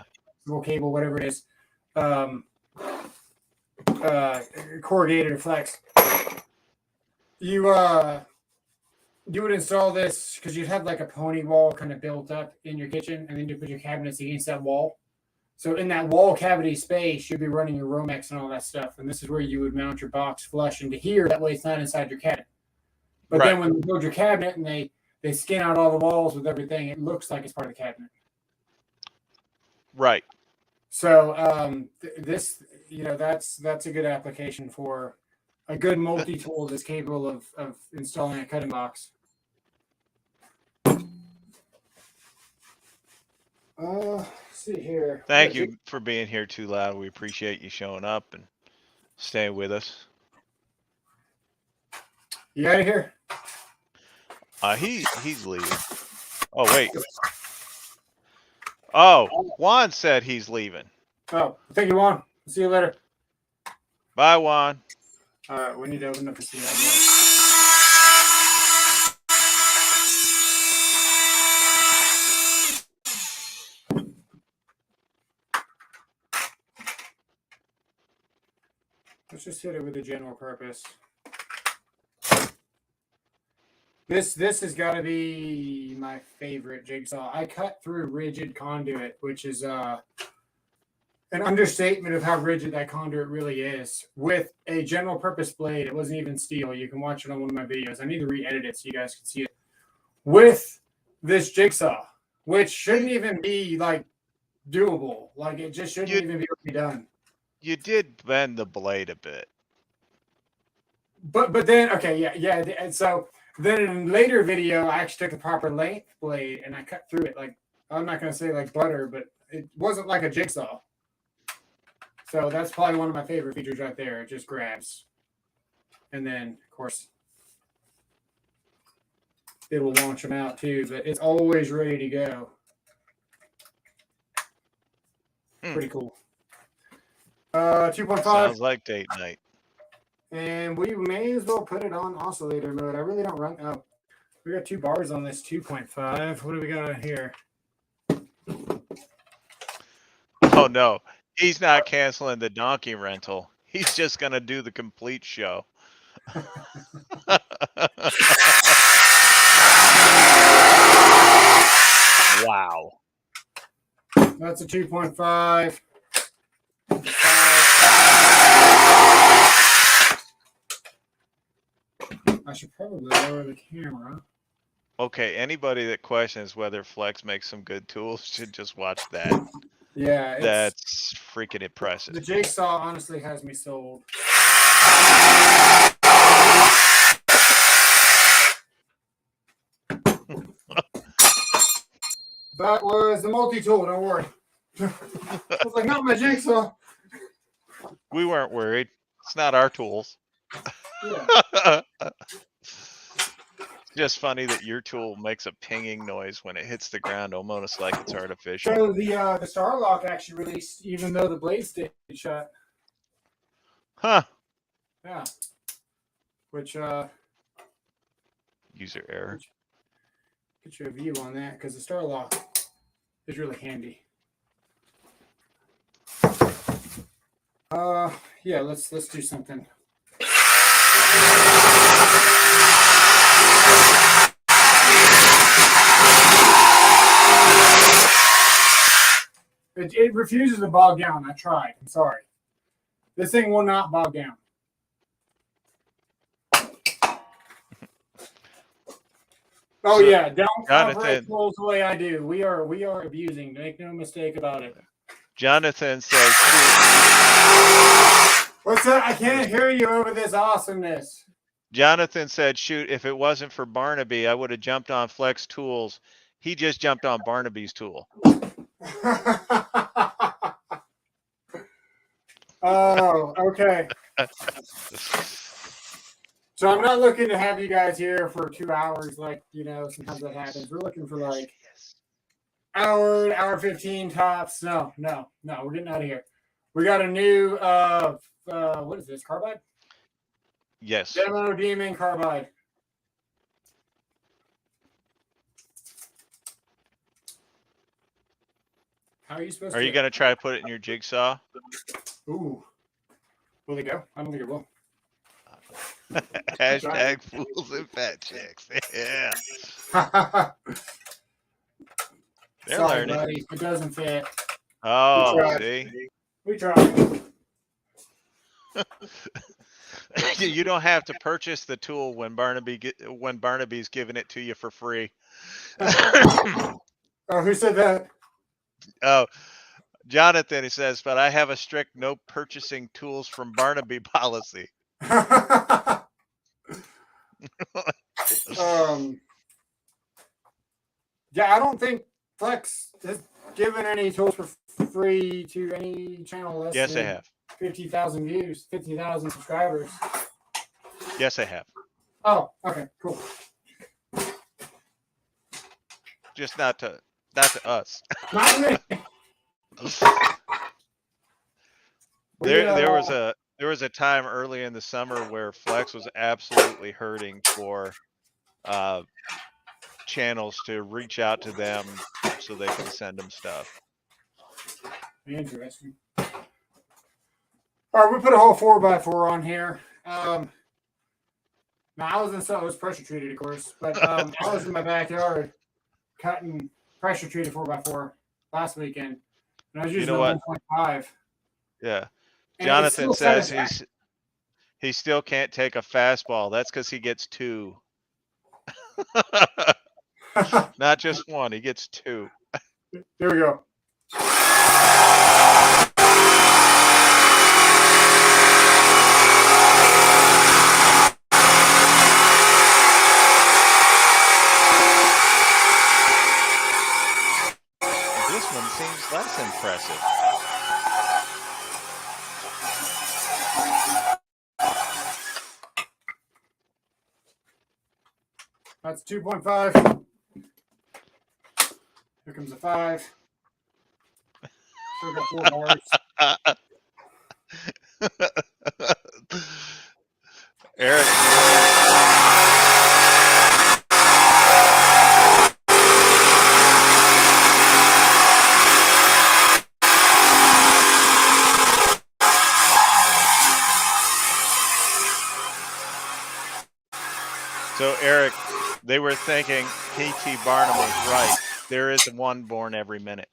Cable, whatever it is. Corrugated or flex. You would install this because you'd have like a pony wall kind of built up in your kitchen, and then you put your cabinets against that wall. So in that wall cavity space, you'd be running your Romex and all that stuff, and this is where you would mount your box flush into here. That way, it's not inside your cabinet. But then when you build your cabinet and they skin out all the walls with everything, it looks like it's part of the cabinet. Right. So this, that's a good application for a good multi-tool that's capable of installing a cutting box. Let's see here. Thank you for being here, Too Loud. We appreciate you showing up and staying with us. You out of here? He's leaving. Oh, wait. Oh, Juan said he's leaving. Oh, thank you, Juan. See you later. Bye, Juan. All right, we need to open up the CI. Let's just hit it with a general purpose. This has got to be my favorite jigsaw. I cut through rigid conduit, which is an understatement of how rigid that conduit really is, with a general purpose blade. It wasn't even steel. You can watch it on one of my videos. I need to re-edit it so you guys can see it. With this jigsaw, which shouldn't even be like doable. Like it just shouldn't even be able to be done. You did bend the blade a bit. But then, okay, yeah. And so then in a later video, I actually took the proper length blade and I cut through it. Like, I'm not going to say like butter, but it wasn't like a jigsaw. So that's probably one of my favorite features right there. It just grabs. And then, of course, it will launch them out too, but it's always ready to go. Pretty cool. 2.5. Sounds like date night. And we may as well put it on oscillator mode. I really don't run. Oh, we got 2 bars on this 2.5. What do we got on here? Oh, no. He's not canceling the donkey rental. He's just gonna do the complete show. Wow. That's a 2.5. I should probably lower the camera. Okay, anybody that questions whether Flex makes some good tools should just watch that. Yeah, That's freaking impressive. The jigsaw honestly has me sold. That was the multi-tool, don't worry. I was like, not my jigsaw. We weren't worried. It's not our tools. Yeah. Just funny that your tool makes a pinging noise when it hits the ground, almost like it's artificial. So the Starlock actually released, even though the blade stayed shut. Huh. Yeah. Which user error. Get you a view on that because the Starlock is really handy. Yeah, let's do something. It refuses to bog down. I tried. I'm sorry. This thing will not bog down. Oh So, yeah, don't Jonathan, operate tools the way I do. We are abusing. Make no mistake about it. Jonathan says, "What's that? I can't hear you over this awesomeness." Jonathan said, "Shoot, if it wasn't for Barnaby, I would have jumped on Flex Tools. He just jumped on Barnaby's tool." Oh, okay. So I'm not looking to have you guys here for 2 hours, like, sometimes that happens. We're looking for like hour 15 tops. No, we're getting out of here. We got a new what is this, carbide? Yes. Demo Demon carbide. How are you supposed to? Are you going to try to put it in your jigsaw? Ooh. Will it go? I don't think it will. Hashtag fools and fat chicks. Yeah. They're Sorry, learning. buddy. It doesn't fit. Oh, see? We tried. You don't have to purchase the tool when Barnaby's giving it to you for free. Oh, who said that? Oh, Jonathan, he says, but I have a strict no purchasing tools from Barnaby policy. Yeah, I don't think Flex has given any tools for free to any channel less yes, than they have 50,000 views, 50,000 subscribers. Yes, they have. Oh, okay, cool. Just not to us. Not me. There was a time early in the summer where Flex was absolutely hurting for channels to reach out to them so they can send them stuff. Interesting. All right, we put a whole 4x4 on here. Now I was in SoAlz pressure treated, of course, but I was in my backyard cutting pressure treated 4x4 last weekend, and I was using 1.5. Yeah. Jonathan says he still can't take a fastball. That's because he gets 2. Not just 1. He gets 2. Here we go. This one seems less impressive. That's 2.5. Here comes a 5. Still got 4 bars. Eric. So Eric, they were thinking P.T. Barnum was right. There is one born every minute.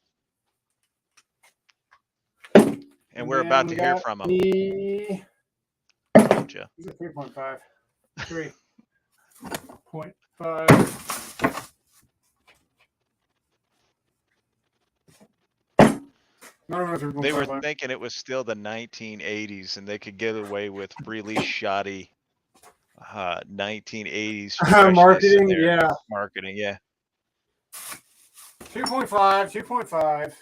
And we're about to hear from him. Told you. He's a 3.5. 3.5. They were thinking it was still the 1980s and they could get away with really shoddy 1980s marketing. Yeah. Marketing. Yeah. 2.5. 2.5.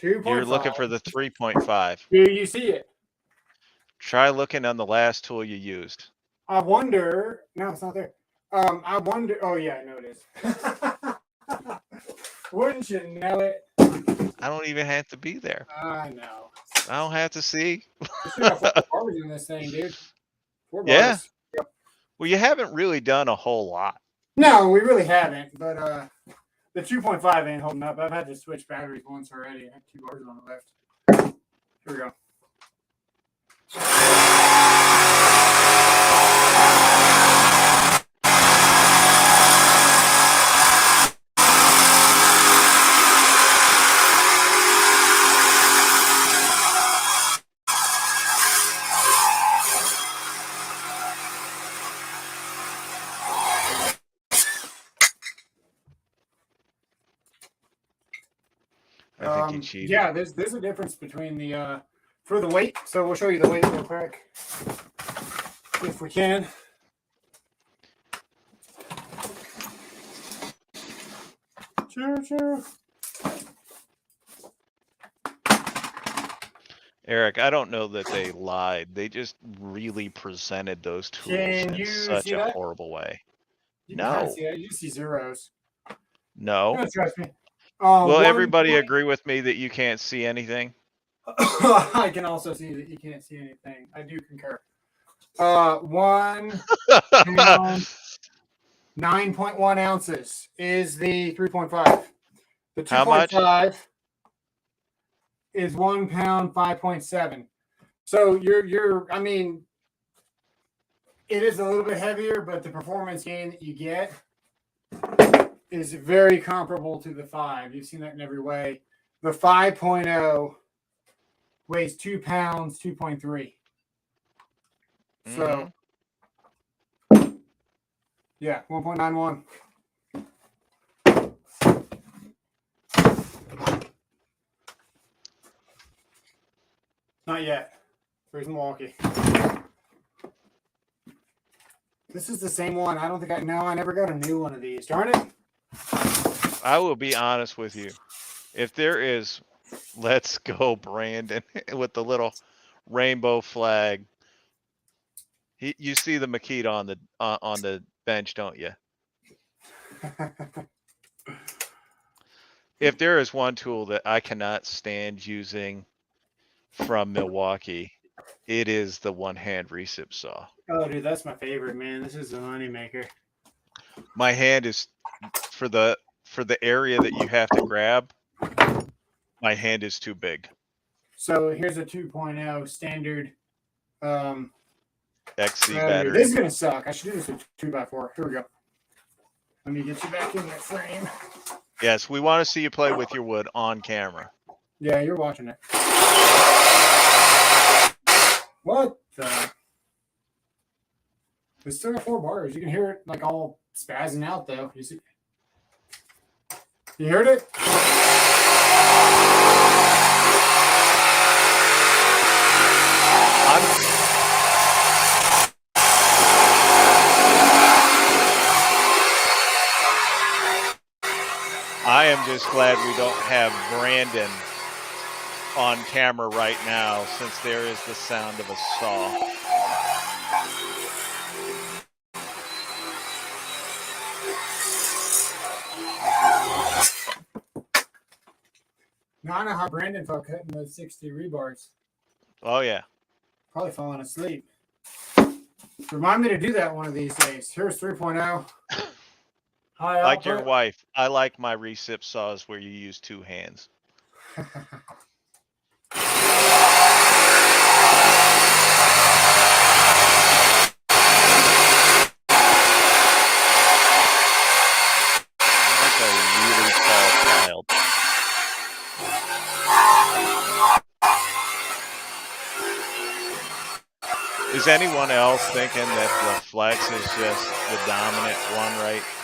2.5. You're looking for the 3.5. Do you see it? Try looking on the last tool you used. I wonder. No, it's not there. I wonder. Oh yeah, I know it is. Wouldn't you know it? I don't even have to be there. I know. I don't have to see. We should have 4 bars in this thing, dude. 4 bars. Yeah. Yep. Well, you haven't really done a whole lot. No, we really haven't. But the 2.5 ain't holding up. I've had to switch batteries once already. I have 2 bars on it left. Here we go. I think you cheated. Yeah, there's a difference between the for the weight. So we'll show you the weight real quick, if we can. Sure. Eric, I don't know that they lied. They just really presented those tools in such a horrible way. No. You see zeros. No. Don't trust me. Will everybody agree with me that you can't see anything? I can also see that you can't see anything. I do concur. 1 pound, 9.1 ounces is the 3.5. The 2.5 is 1 pound, 5.7. So I mean, it is a little bit heavier, but the performance gain that you get is very comparable to the 5. You've seen that in every way. The 5.0 weighs 2 pounds, 2.3. So, yeah, 1.91. Not yet. Where's Milwaukee? This is the same one. I don't think I never got a new one of these. Darn it. I will be honest with you. If there is, let's go, Brandon, with the little rainbow flag. You see the Makita on the bench, don't you? If there is one tool that I cannot stand using from Milwaukee, it is the one-hand recip saw. Oh, dude, that's my favorite, man. This is a moneymaker. My hand is for the area that you have to grab. My hand is too big. So here's a 2.0 standard XC battery. This is gonna suck. I should do this with 2x4. Here we go. Let me get you back in that frame. Yes, we want to see you play with your wood on camera. Yeah, you're watching it. What the? It's still got 4 bars. You can hear it like all spazzing out though. You see? You heard it? I am just glad we don't have Brandon on camera right now, since there is the sound of a saw. Now I know how Brandon felt cutting those 60 rebars. Oh, yeah. Probably falling asleep. Remind me to do that one of these days. Here's 3.0. Like your wife, I like my recip saws where you use 2 hands. Is anyone else thinking that the flex is just the dominant one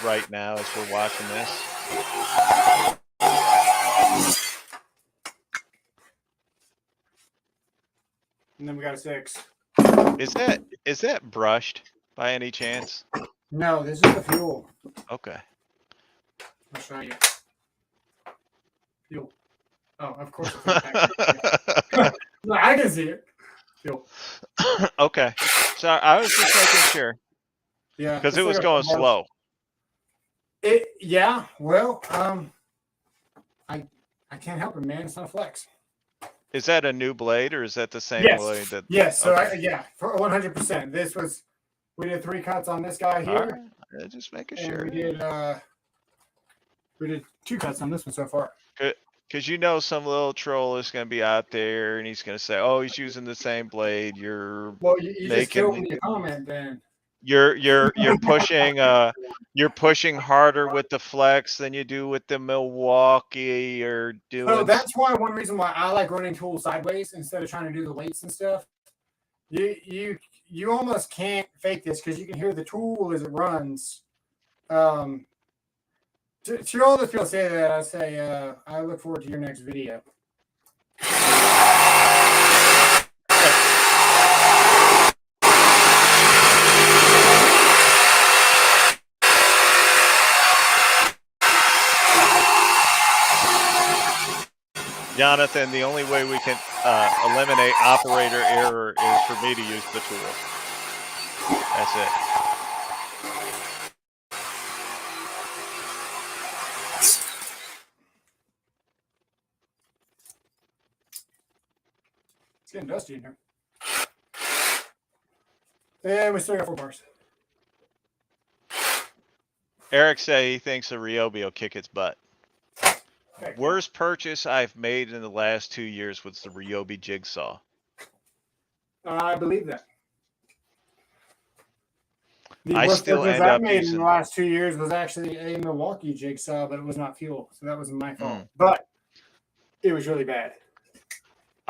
right now as we're watching this? And then we got a 6. Is that brushed by any chance? No, this is the fuel. Okay. I'll show you. Fuel. Oh, of course. No, I can see it. Fuel. Okay. So I was just making sure. Yeah. Because it was going slow. Yeah. Well, I can't help it, man. It's not a flex. Is that a new blade or is that the same blade that? Yes. So okay. for 100%. This was, we did 3 cuts on this guy here. Right. Just making and sure. We did 2 cuts on this one so far. Good. Because some little troll is going to be out there and he's going to say, "Oh, he's using the same blade." You just killed me a comment then. You're pushing harder with the flex than you do with the Milwaukee or doing. So that's one reason why I like running tools sideways instead of trying to do the weights and stuff. You almost can't fake this because you can hear the tool as it runs. To all the people say that, I say I look forward to your next video. Jonathan, the only way we can eliminate operator error is for me to use the tool. That's it. It's getting dusty in here. And we still got 4 bars. Eric say he thinks the Ryobi will kick its butt. Okay. Worst purchase I've made in the last 2 years was the Ryobi jigsaw. I believe that. I still end up made using in the last 2 years was actually a Milwaukee jigsaw, but it was not fuel, so that wasn't my fault. But it was really bad.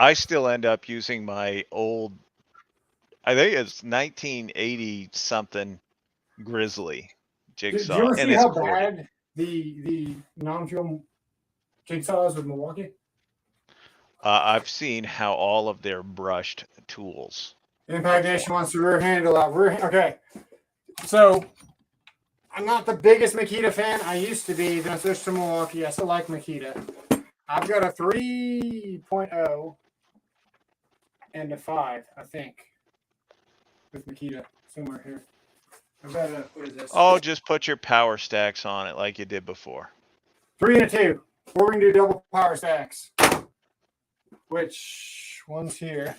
I still end up using my old, I think it's 1980 something Grizzly jigsaw. Did you ever see how bad the non-fuel jigsaws with Milwaukee? I've seen how all of their brushed tools. Impact Nation wants the rear handle out. Okay. So, I'm not the biggest Makita fan. I used to be. Then I switched to Milwaukee. I still like Makita. I've got a 3.0 and a 5, I think, with Makita somewhere here. I've got a, what is this? Oh, just put your power stacks on it like you did before. 3 and a 2. We're going to do double power stacks. Which one's here?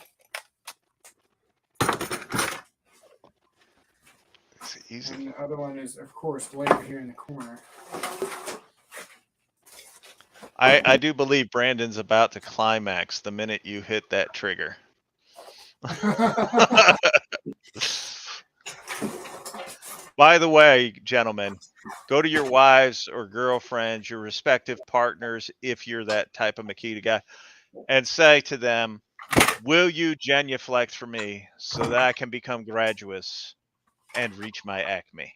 It's easy. And the other one is, of course, way over here in the corner. I do believe Brandon's about to climax the minute you hit that trigger. By the way, gentlemen, go to your wives or girlfriends, your respective partners, if you're that type of Makita guy, and say to them, "Will you genuflect for me so that I can become graduous and reach my acme?"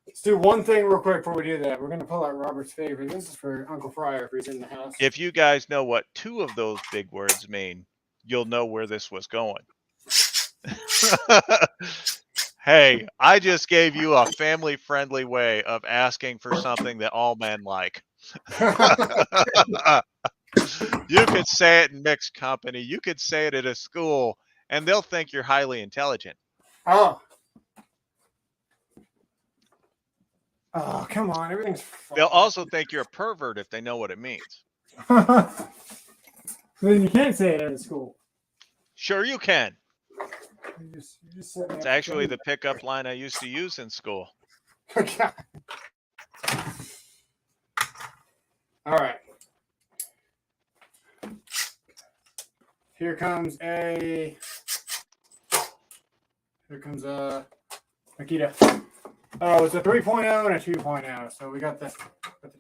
Let's do one thing real quick before we do that. We're going to pull out Robert's favorite. This is for Uncle Fryer if he's in the house. If you guys know what 2 of those big words mean, you'll know where this was going. Hey, I just gave you a family-friendly way of asking for something that all men like. You could say it in mixed company. You could say it at a school, and they'll think you're highly intelligent. Oh, come on. Everything's fine. They'll also think you're a pervert if they know what it means. Then you can't say it at a school. Sure you can. It's actually the pickup line I used to use in school. Okay. All right. Here comes a Makita. Oh, it's a 3.0 and a 2.0. So we got the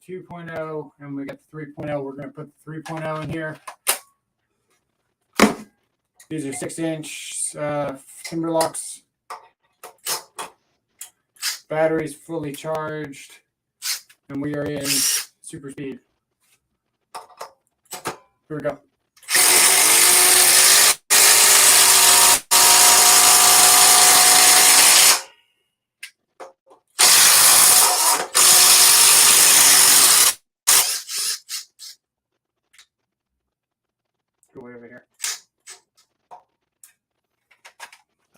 2.0 and we got the 3.0. We're going to put the 3.0 in here. These are 6-inch timber locks. Batteries fully charged, and we are in super speed. Here we go. Go way over here.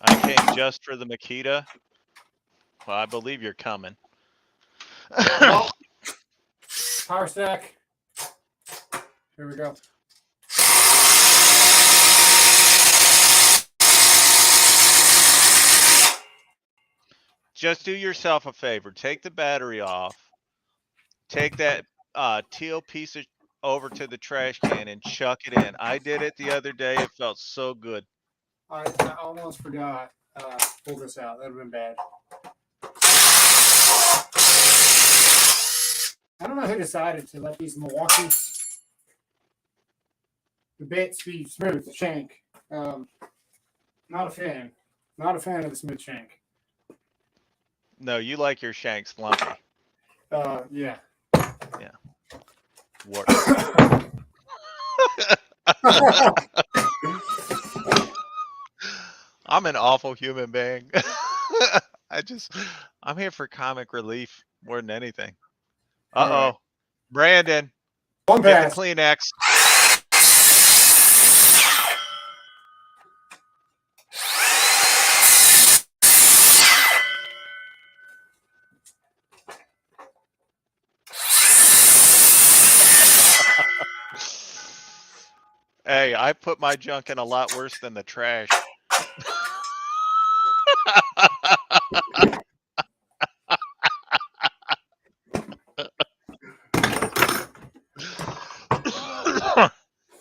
I came just for the Makita. Well, I believe you're coming. Power stack. Here we go. Just do yourself a favor. Take the battery off. Take that teal piece over to the trash can and chuck it in. I did it the other day. It felt so good. I almost forgot. Pull this out. That would have been bad. I don't know who decided to let these Milwaukee the bits be smooth. The shank. Not a fan. Not a fan of the smooth shank. No, you like your shanks lumpy. Yeah. Yeah. What? I'm an awful human being. I'm here for comic relief more than anything. Uh-oh. Right. Brandon. One pass. Get the Kleenex. Hey, I put my junk in a lot worse than the trash.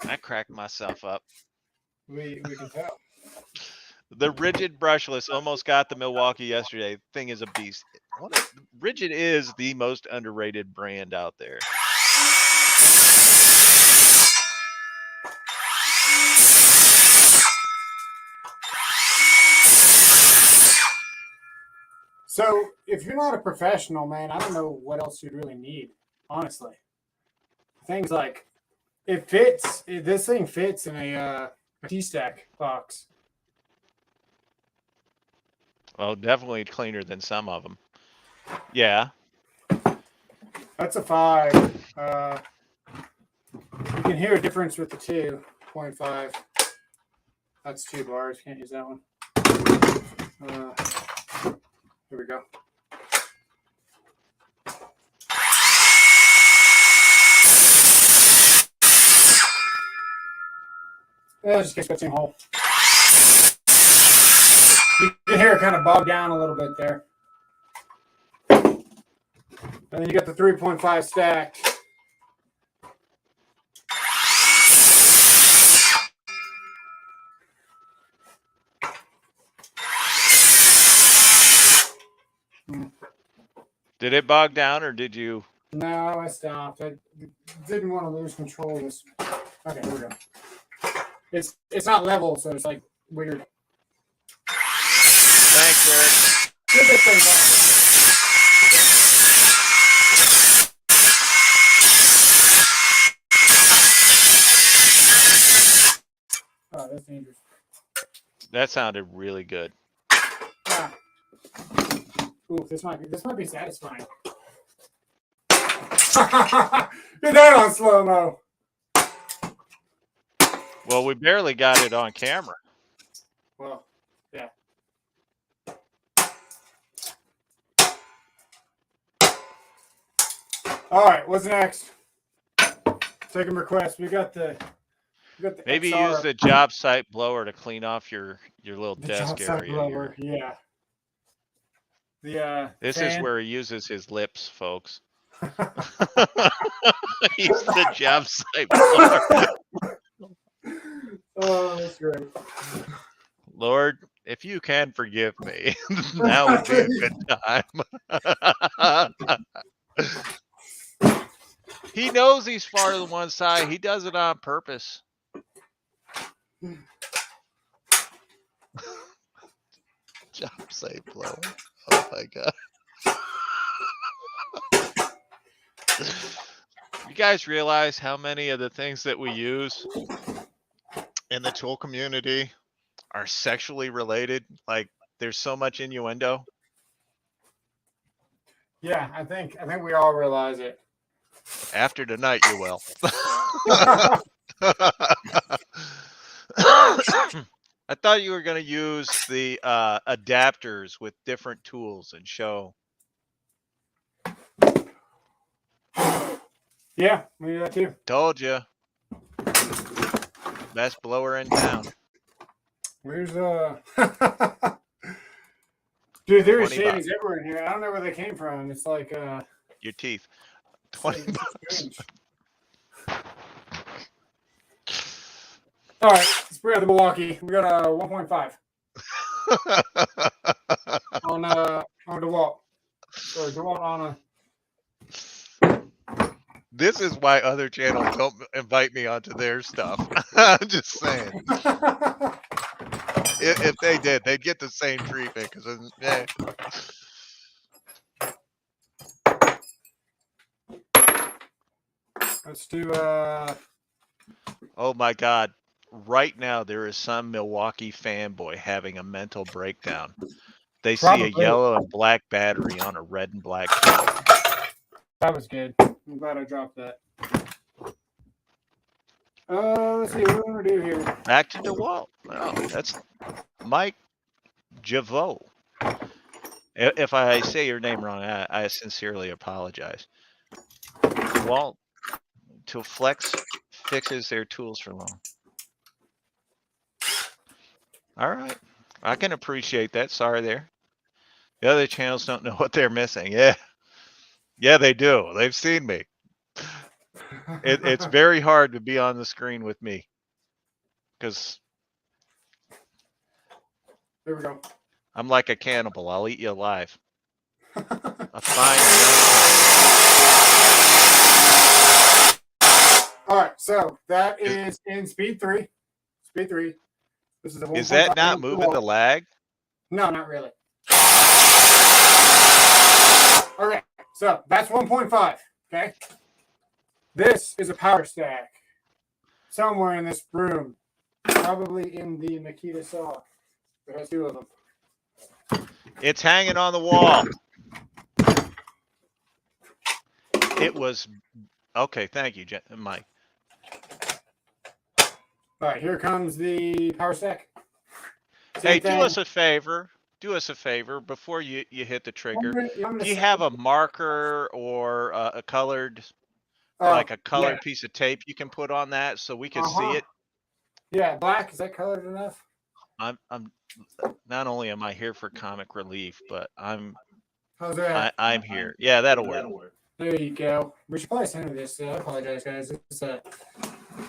I cracked myself up. We can tell. The Rigid brushless almost got the Milwaukee yesterday. Thing is a beast. Rigid is the most underrated brand out there. So, if you're not a professional, man, I don't know what else you'd really need, honestly. Things like, it fits. This thing fits in a T-stack box. Oh, definitely cleaner than some of them. Yeah. That's a 5. You can hear a difference with the 2.5. That's 2 bars. Can't use that one. Here we go. Yeah, just gets the same hole. You can hear it kind of bog down a little bit there. And then you got the 3.5 stacked. Did it bog down or did you? No, I stopped. I didn't want to lose control of this. Okay, here we go. It's not level, so it's like weird. Thanks, Eric. Get this thing back. Oh, that's dangerous. That sounded really good. Ah. Ooh, this might be satisfying. Get that on slow-mo. Well, we barely got it on camera. Well, yeah. All right, what's next? Second request. We got the Maybe XR. use the job site blower to clean off your little desk job site area. blower, yeah. This fan. is where he uses his lips, folks. He's the job site blower. Oh, that's great. Lord, if you can forgive me, now would be a good time. He knows he's far to the one side. He does it on purpose. Job site blowing. Oh my god. You guys realize how many of the things that we use in the tool community are sexually related? Like there's so much innuendo. Yeah, I think we all realize it. After tonight, you will. I thought you were going to use the adapters with different tools and show. Yeah, we do that too. Told you. Best blower in town. Where's dude, there are 20 shavings everywhere in here. I don't know where they came from. It's like your teeth. 20 bucks. strange. All right, let's bring out the Milwaukee. We got a 1.5 on DeWalt. Or DeWalt on a. This is why other channels don't invite me onto their stuff. I'm just saying. If they did, they'd get the same treatment. Because Let's do oh my God. Right now, there is some Milwaukee fanboy having a mental breakdown. They see a yellow and black battery on a red and black table. That was good. I'm glad I dropped that. Let's see what we're gonna do here. Back to DeWalt. Oh, that's Mike Javot. If I say your name wrong, I sincerely apologize. DeWalt till Flex fixes their tools for long. All right. I can appreciate that. Sorry there. The other channels don't know what they're missing. Yeah. Yeah, they do. They've seen me. It's very hard to be on the screen with me. Because there we go. I'm like a cannibal. I'll eat you alive. A fine. All right, so that is in speed 3. Speed 3. This is a. Is that not moving the lag? No, not really. Okay, so that's 1.5. Okay. This is a power stack. Somewhere in this room. Probably in the Makita saw. It has 2 of them. It's hanging on the wall. It was okay. Thank you, Mike. All right, here comes the power stack. Hey, do us a favor. Do us a favor before you hit the trigger. Do you have a marker or a colored, like a colored piece of tape you can put on that so we can see it? Yeah, black. Is that colored enough? I'm not only am I here for comic relief, but I'm here. Yeah, that'll work. There you go. We should probably center this. I apologize, guys. This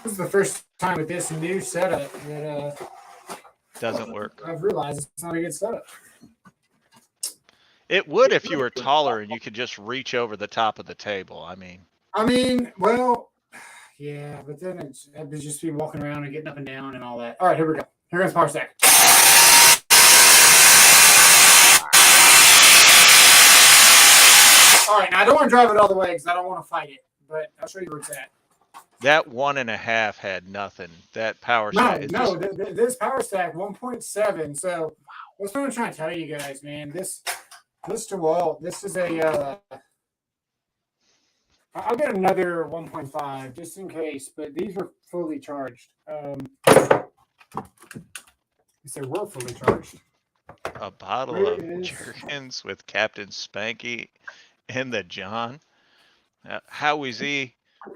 is the first time with this new setup that doesn't work. I've realized it's not a good setup. It would if you were taller and you could just reach over the top of the table. I mean, well, yeah, but then it would just be walking around and getting up and down and all that. All right, here we go. Here comes power stack. All right, now I don't want to drive it all the way because I don't want to fight it, but I'll show you where it's at. That 1.5 had nothing. That power stack. This power stack 1.7. So that's what I'm trying to tell you guys, man. This DeWalt, this is a. I'll get another 1.5 just in case, but these were fully charged. They were fully charged. A bottle of Jergens with Captain Spanky in the John. Howie Z,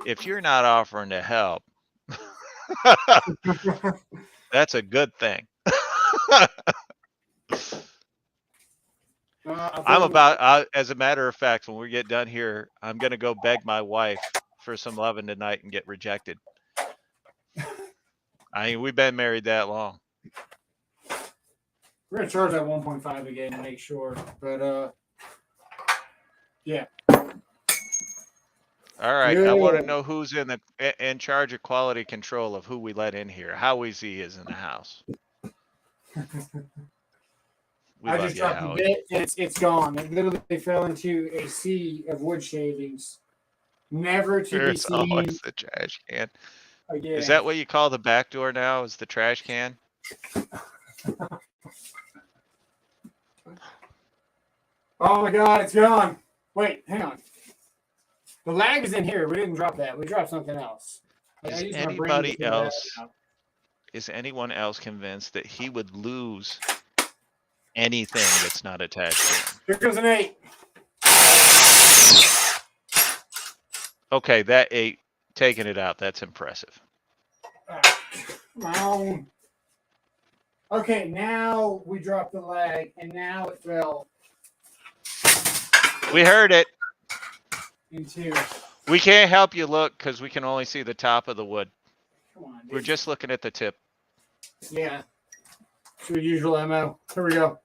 if you're not offering to help, that's a good thing. As a matter of fact, when we get done here, I'm going to go beg my wife for some loving tonight and get rejected. I mean, we've been married that long. We're going to charge that 1.5 again to make sure. But, yeah. All right. Yeah. I want to know who's in charge of quality control of who we let in here. Howie Z is in the house. We I love just you, dropped a Howie. bit and it's gone. It literally fell into a sea of wood shavings, never to be There's always seen the trash can. again. Is that what you call the back door now? Is the trash can? Oh my god, it's gone. Wait, hang on. The lag is in here. We didn't drop that. We dropped something else. Is I used my brain to anybody figure that else? out. Is anyone else convinced that he would lose anything that's not attached to him? Here comes an 8. Okay, that 8, taking it out, that's impressive. Come on. Okay, now we dropped the lag, and now it fell We heard it. into. We can't help you look because we can only see the top of the wood. Come on, dude. We're just looking at the tip. Yeah. It's your usual MO. Here we go.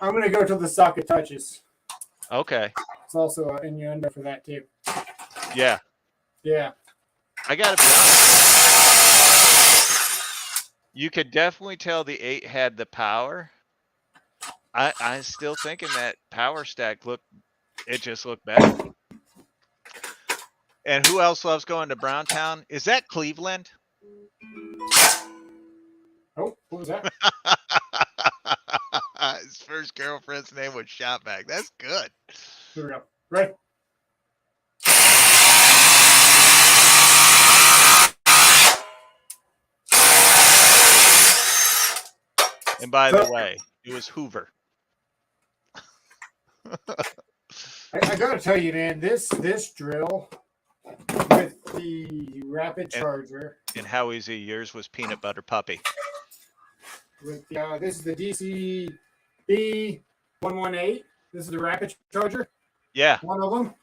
I'm going to go till the socket touches. Okay. It's also an innuendo for that, too. Yeah. Yeah. I gotta be honest. You could definitely tell the 8 had the power. I'm still thinking that power stack just looked better. And who else loves going to Browntown? Is that Cleveland? Oh, what was that? His first girlfriend's name was Shotback. That's good. Here we go. Right. And by the way, it was Hoover. I gotta tell you, man, this drill with the rapid charger. And how easy yours was Peanut Butter Puppy. With the, this is the DC B118. This is the rapid charger. Yeah. One of them.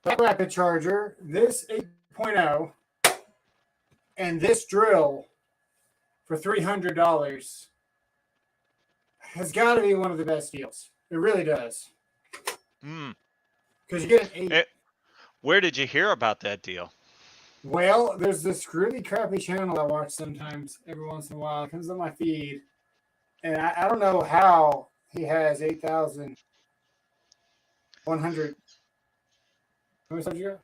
That rapid charger, this 8.0, and this drill for $300 has got to be one of the best deals. It really does. Because you get an 8. Where did you hear about that deal? Well, there's this really crappy channel I watch sometimes, every once in a while. It comes on my feed. And I don't know how he has 8,100. How many subs you got?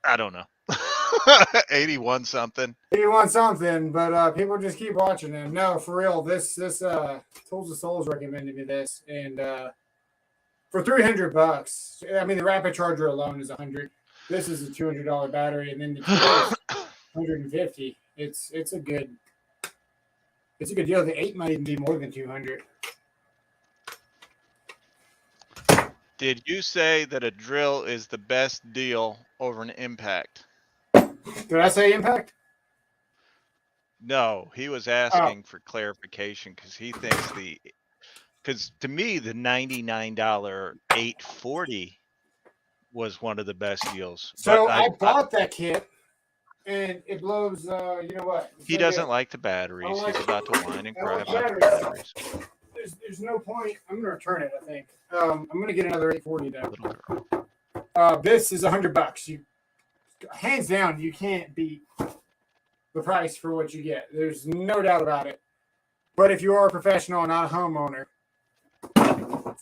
I don't know. 81 something. 81 something, but people just keep watching him. No, for real. This Tools of SoAlz recommended me this, and for $300, I mean the rapid charger alone is $100. This is a $200 battery, and then the $150. It's a good deal. The 8 might even be more than $200. Did you say that a drill is the best deal over an impact? Did I say impact? No, he was asking for clarification because he thinks because to me the $99 840 was one of the best deals. So I bought that kit, and it blows. You know what? He doesn't like the batteries. He's about to whine and cry about the batteries. There's no point. I'm gonna return it. I think. I'm gonna get another 840 though. This is $100. You hands down, you can't beat the price for what you get. There's no doubt about it. But if you are a professional and not a homeowner,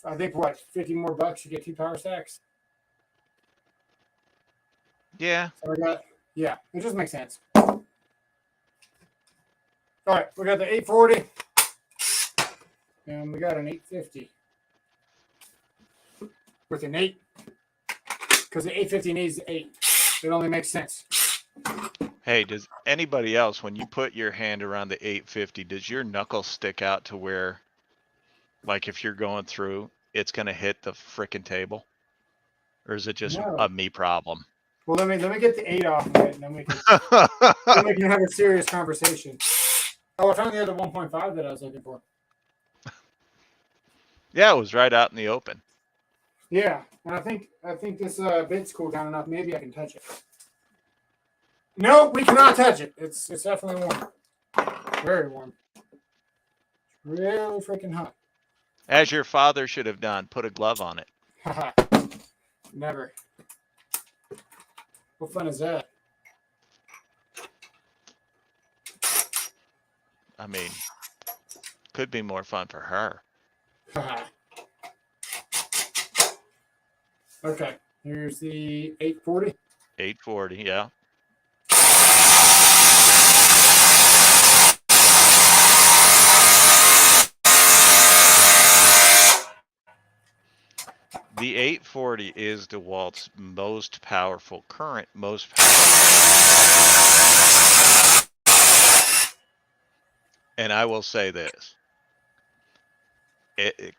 I think what, $50 more you get 2 power stacks. Yeah. So yeah, it just makes sense. All right, we got the 840, and we got an 850 with an 8, because the 850 needs the 8. It only makes sense. Hey, does anybody else, when you put your hand around the 850, does your knuckle stick out to where, like if you're going through, it's going to hit the frickin' table? Or is it just a me problem? Well, let me get the 8 off of it, and then we can have a serious conversation. Oh, I found the other 1.5 that I was looking for. Yeah, it was right out in the open. Yeah, and I think this bit's cool down enough. Maybe I can touch it. No, we cannot touch it. It's definitely warm. Very warm. It's really freaking hot. As your father should have done, put a glove on it. Never. What fun is that? I mean, could be more fun for her. Okay, here's the 840. 840, yeah. The 840 is DeWalt's most powerful, current most powerful. And I will say this.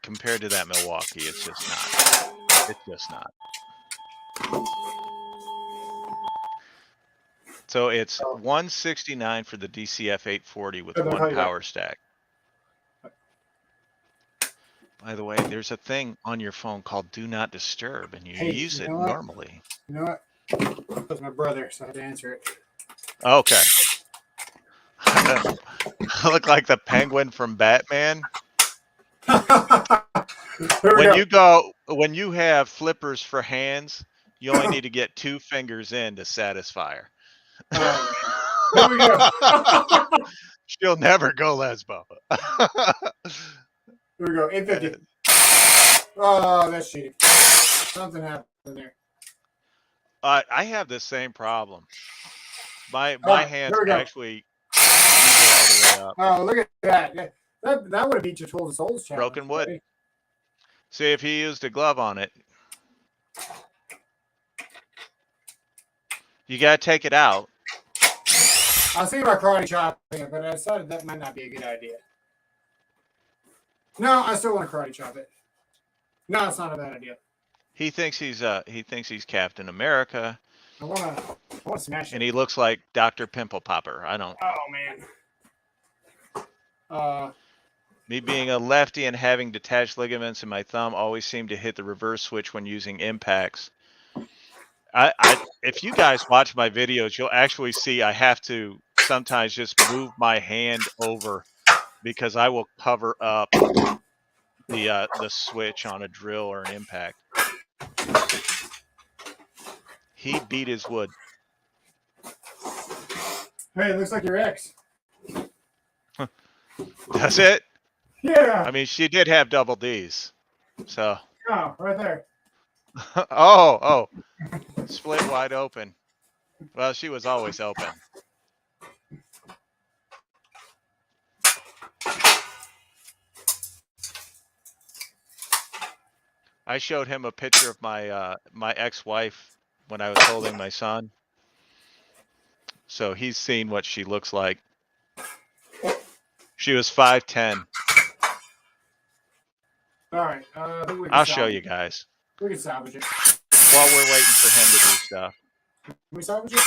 Compared to that Milwaukee, it's just not. It's just not. So it's 169 for the DCF 840 with one power stack. By the way, there's a thing on your phone called Do Not Disturb, and you use it normally. You know what? That's my brother, so I had to answer it. Okay. I look like the penguin from Batman. When you have flippers for hands, you only need to get 2 fingers in to satisfy her. There we go. She'll never go lesbo. Here we go. 850. Oh, that's cheating. Something happened there. I have the same problem. My hands actually all the way up. Oh, look at that. That would have beat your Tools and SoAlz challenge. Broken wood. Right? See, if he used a glove on it, you got to take it out. I was thinking about karate chopping it, but I decided that might not be a good idea. No, I still want to karate chop it. No, it's not a bad idea. He thinks he's Captain America. I want to smash it. And he looks like Dr. Pimple Popper. I don't. Oh man. Me being a lefty and having detached ligaments in my thumb always seem to hit the reverse switch when using impacts. If you guys watch my videos, you'll actually see I have to sometimes just move my hand over because I will cover up the switch on a drill or an impact. He beat his wood. Hey, it looks like your ex. Does it? Yeah. I mean, she did have double D's. So. Oh, right there. Oh. Split wide open. Well, she was always open. I showed him a picture of my my ex-wife when I was holding my son. So he's seen what she looks like. She was 5'10". All right. I'll show you guys. We can salvage it. While we're waiting for him to do stuff. Can we salvage it?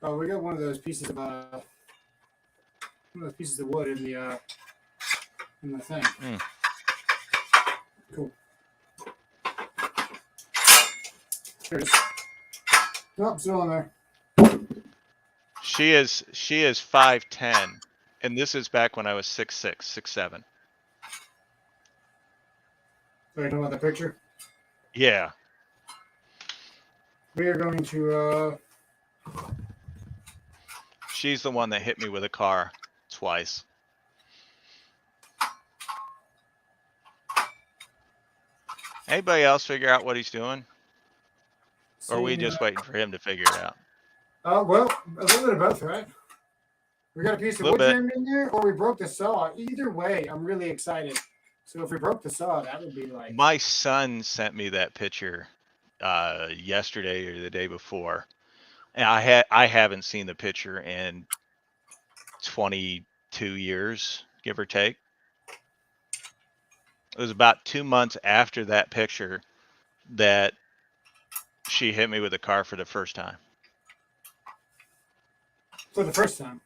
Oh, we got one of those pieces of wood in the thing. Mm. Cool. There it is. Nope, still in there. She is 5'10", and this is back when I was 6'6", 6'7". So you're talking about the picture? Yeah. We are going to She's the one that hit me with a car twice. Anybody else figure out what he's doing? Or are we just waiting for him to figure it out? Well, a little bit of both, right? We got a piece of wood jammed in there, or we broke the saw. Either way, I'm really excited. So if we broke the saw, that would be like... My son sent me that picture yesterday or the day before. And I haven't seen the picture in 22 years, give or take. It was about 2 months after that picture that she hit me with a car for the first time. For the first time?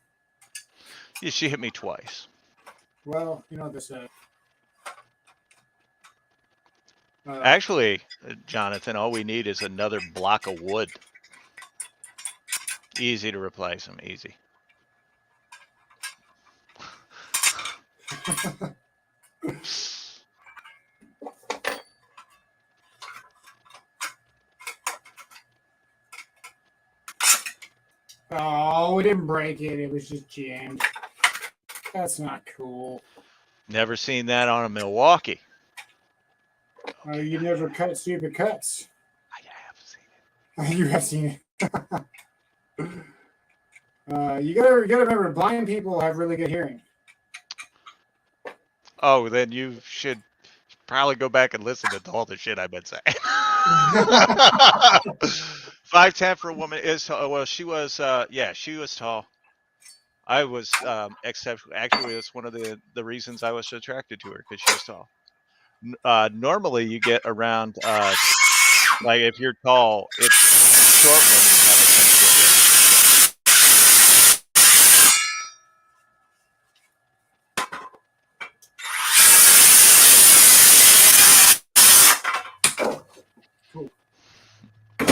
Yeah, she hit me twice. Well, you know what they say. Actually, Jonathan, all we need is another block of wood. Easy to replace them, easy. Oh, we didn't break it. It was just jammed. That's not cool. Never seen that on a Milwaukee. Oh, you never cut stupid cuts. I have seen it. You have seen it. You gotta remember, blind people have really good hearing. Oh, then you should probably go back and listen to all the shit I've been saying. 5'10" for a woman is well. She was she was tall. I was exceptional. Actually, it's one of the reasons I was attracted to her, because she was tall. Normally, you get around like if you're tall, it's short women have a tendency.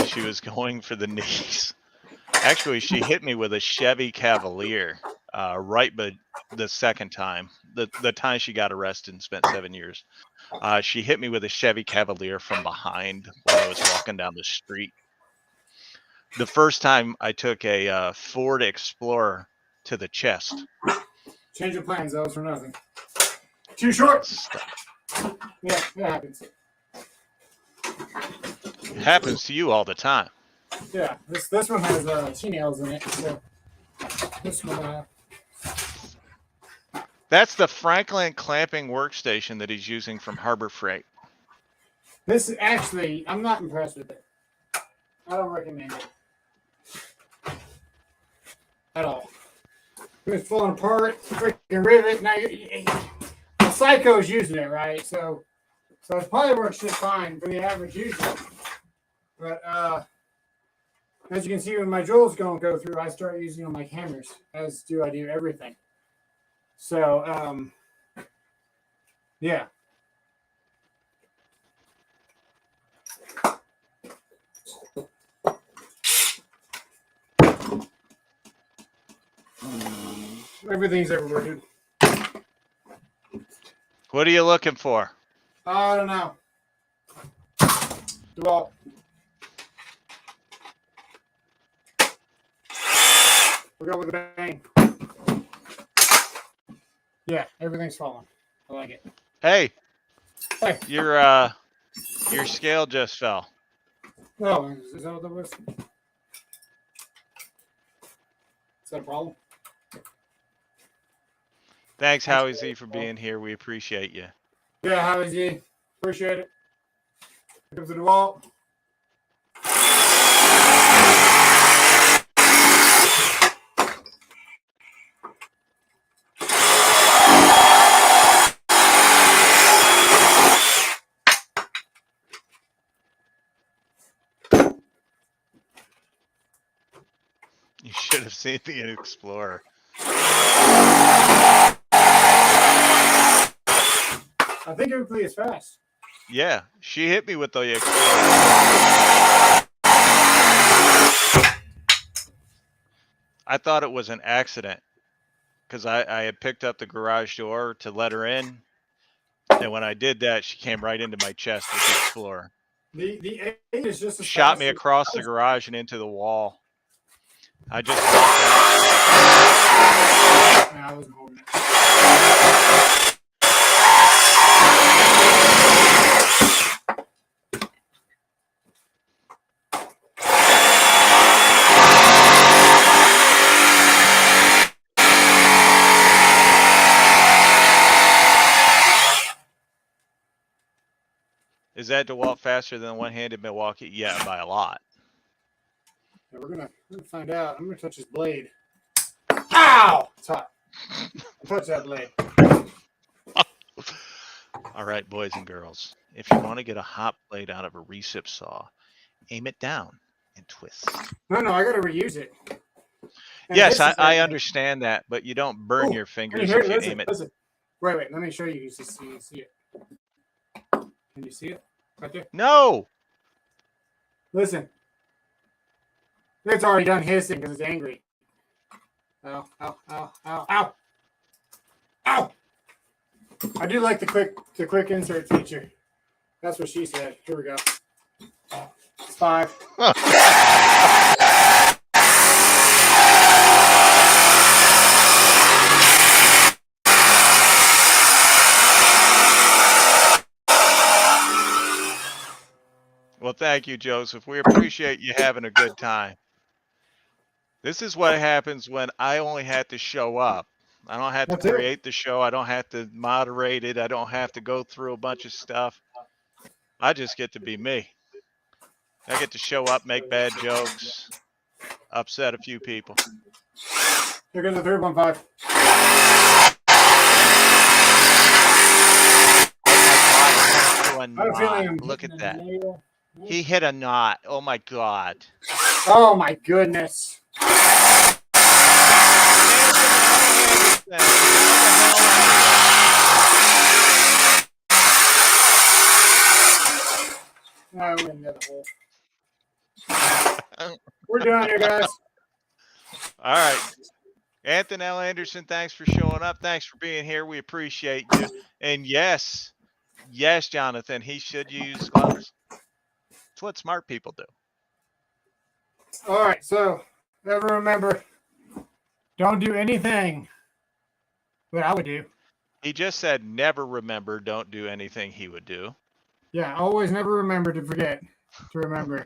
She was going for the knees. Actually, she hit me with a Chevy Cavalier right, but the second time, the time she got arrested and spent 7 years, she hit me with a Chevy Cavalier from behind when I was walking down the street. The first time I took a Ford Explorer to the chest. Change of plans, that was for nothing. Too short. Yeah, that happens. Happens to you all the time. Yeah, this one has T-nails in it. So this one. That's the Franklin clamping workstation that he's using from Harbor Freight. This actually, I'm not impressed with it. I don't recommend it at all. It's falling apart. Freaking rivet. Now the psycho's using it, right? So it probably works just fine for the average user. But as you can see, when my drills don't go through, I start using them like hammers, as do I do everything. So, yeah. Everything's everywhere, dude. What are you looking for? I don't know. Well, we'll go with a bang. Yeah, everything's falling. I like it. Hey, Hey. your scale just fell. Oh, is that what that was? Is that a problem? Thanks, Howie Z, for being here. We appreciate you. Yeah, Howie Z. Appreciate it. Here comes the DeWalt. You should have seen the Explorer. I think it would be as fast. Yeah, she hit me with the Explorer. I thought it was an accident because I had picked up the garage door to let her in, and when I did that, she came right into my chest with the Explorer. The 8 is just as shot fast me as across the garage and into the wall. I just walked out. I wasn't holding it. Is that DeWalt faster than one-handed Milwaukee? Yeah, by a lot. Yeah, we're gonna find out. I'm gonna touch his blade. Ow! It's hot. Touch that blade. All right, boys and girls. If you want to get a hot blade out of a recip saw, aim it down and twist. No, I gotta reuse it. And yes, I understand that, but you don't burn your fingers if you aim it. Listen. Wait. Let me show you so you can see it. Can you see it? Right there? No! Listen. It's already done hissing because it's angry. Ow. Ow! I do like the quick insert feature. That's what she said. Here we go. It's 5. thank you, Joseph. We appreciate you having a good time. This is what happens when I only have to show up. I don't have to That's it. create the show. I don't have to moderate it. I don't have to go through a bunch of stuff. I just get to be me. I get to show up, make bad jokes, upset a few people. Here goes the 315. Oh my God, he hit a I have a feeling knot. I'm Look hitting at a that. nail. He hit a knot. Oh my God. Oh my goodness. Oh, we're in the other hole. We're done here, guys. All right. Anthony L. Anderson, thanks for showing up. Thanks for being here. We appreciate you. And yes, Jonathan, he should use gloves. It's what smart people do. All right, so ever remember, don't do anything that I would do. He just said never remember, don't do anything he would do. Yeah, always never remember to forget to remember.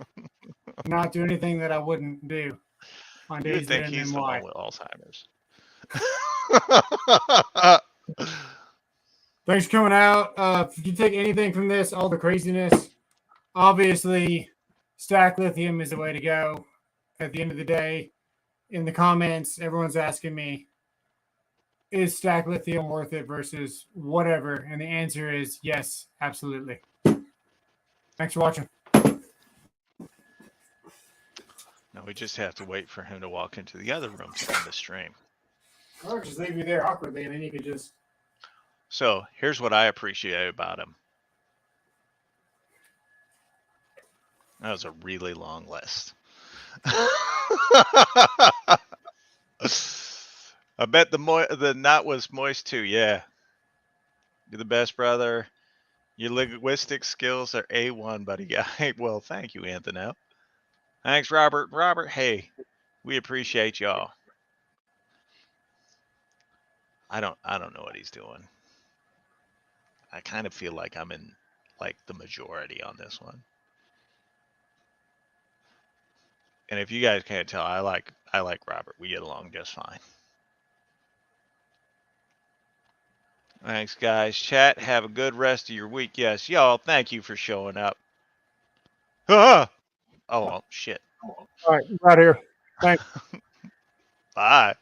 Not do anything that I wouldn't do on You would days think that he's end the why. one with Alzheimer's. Thanks for coming out. If you take anything from this, all the craziness, obviously, stack lithium is the way to go. At the end of the day, in the comments, everyone's asking me, is stack lithium worth it versus whatever? And the answer is yes, absolutely. Thanks for watching. Now we just have to wait for him to walk into the other room to end the stream. Or just leave you there awkwardly, and then you could just. So here's what I appreciate about him. That was a really long list. I bet the knot was moist too. Yeah. You're the best, brother. Your linguistic skills are A1, buddy guy. Well, thank you, Anthony. Thanks, Robert. Robert, hey, we appreciate y'all. I don't know what he's doing. I kind of feel like I'm in like the majority on this one. And if you guys can't tell, I like Robert. We get along just fine. Thanks, guys. Chat, have a good rest of your week. Yes, y'all, thank you for showing up. Ah! Oh, well, shit. All right, right here. Thanks. Bye.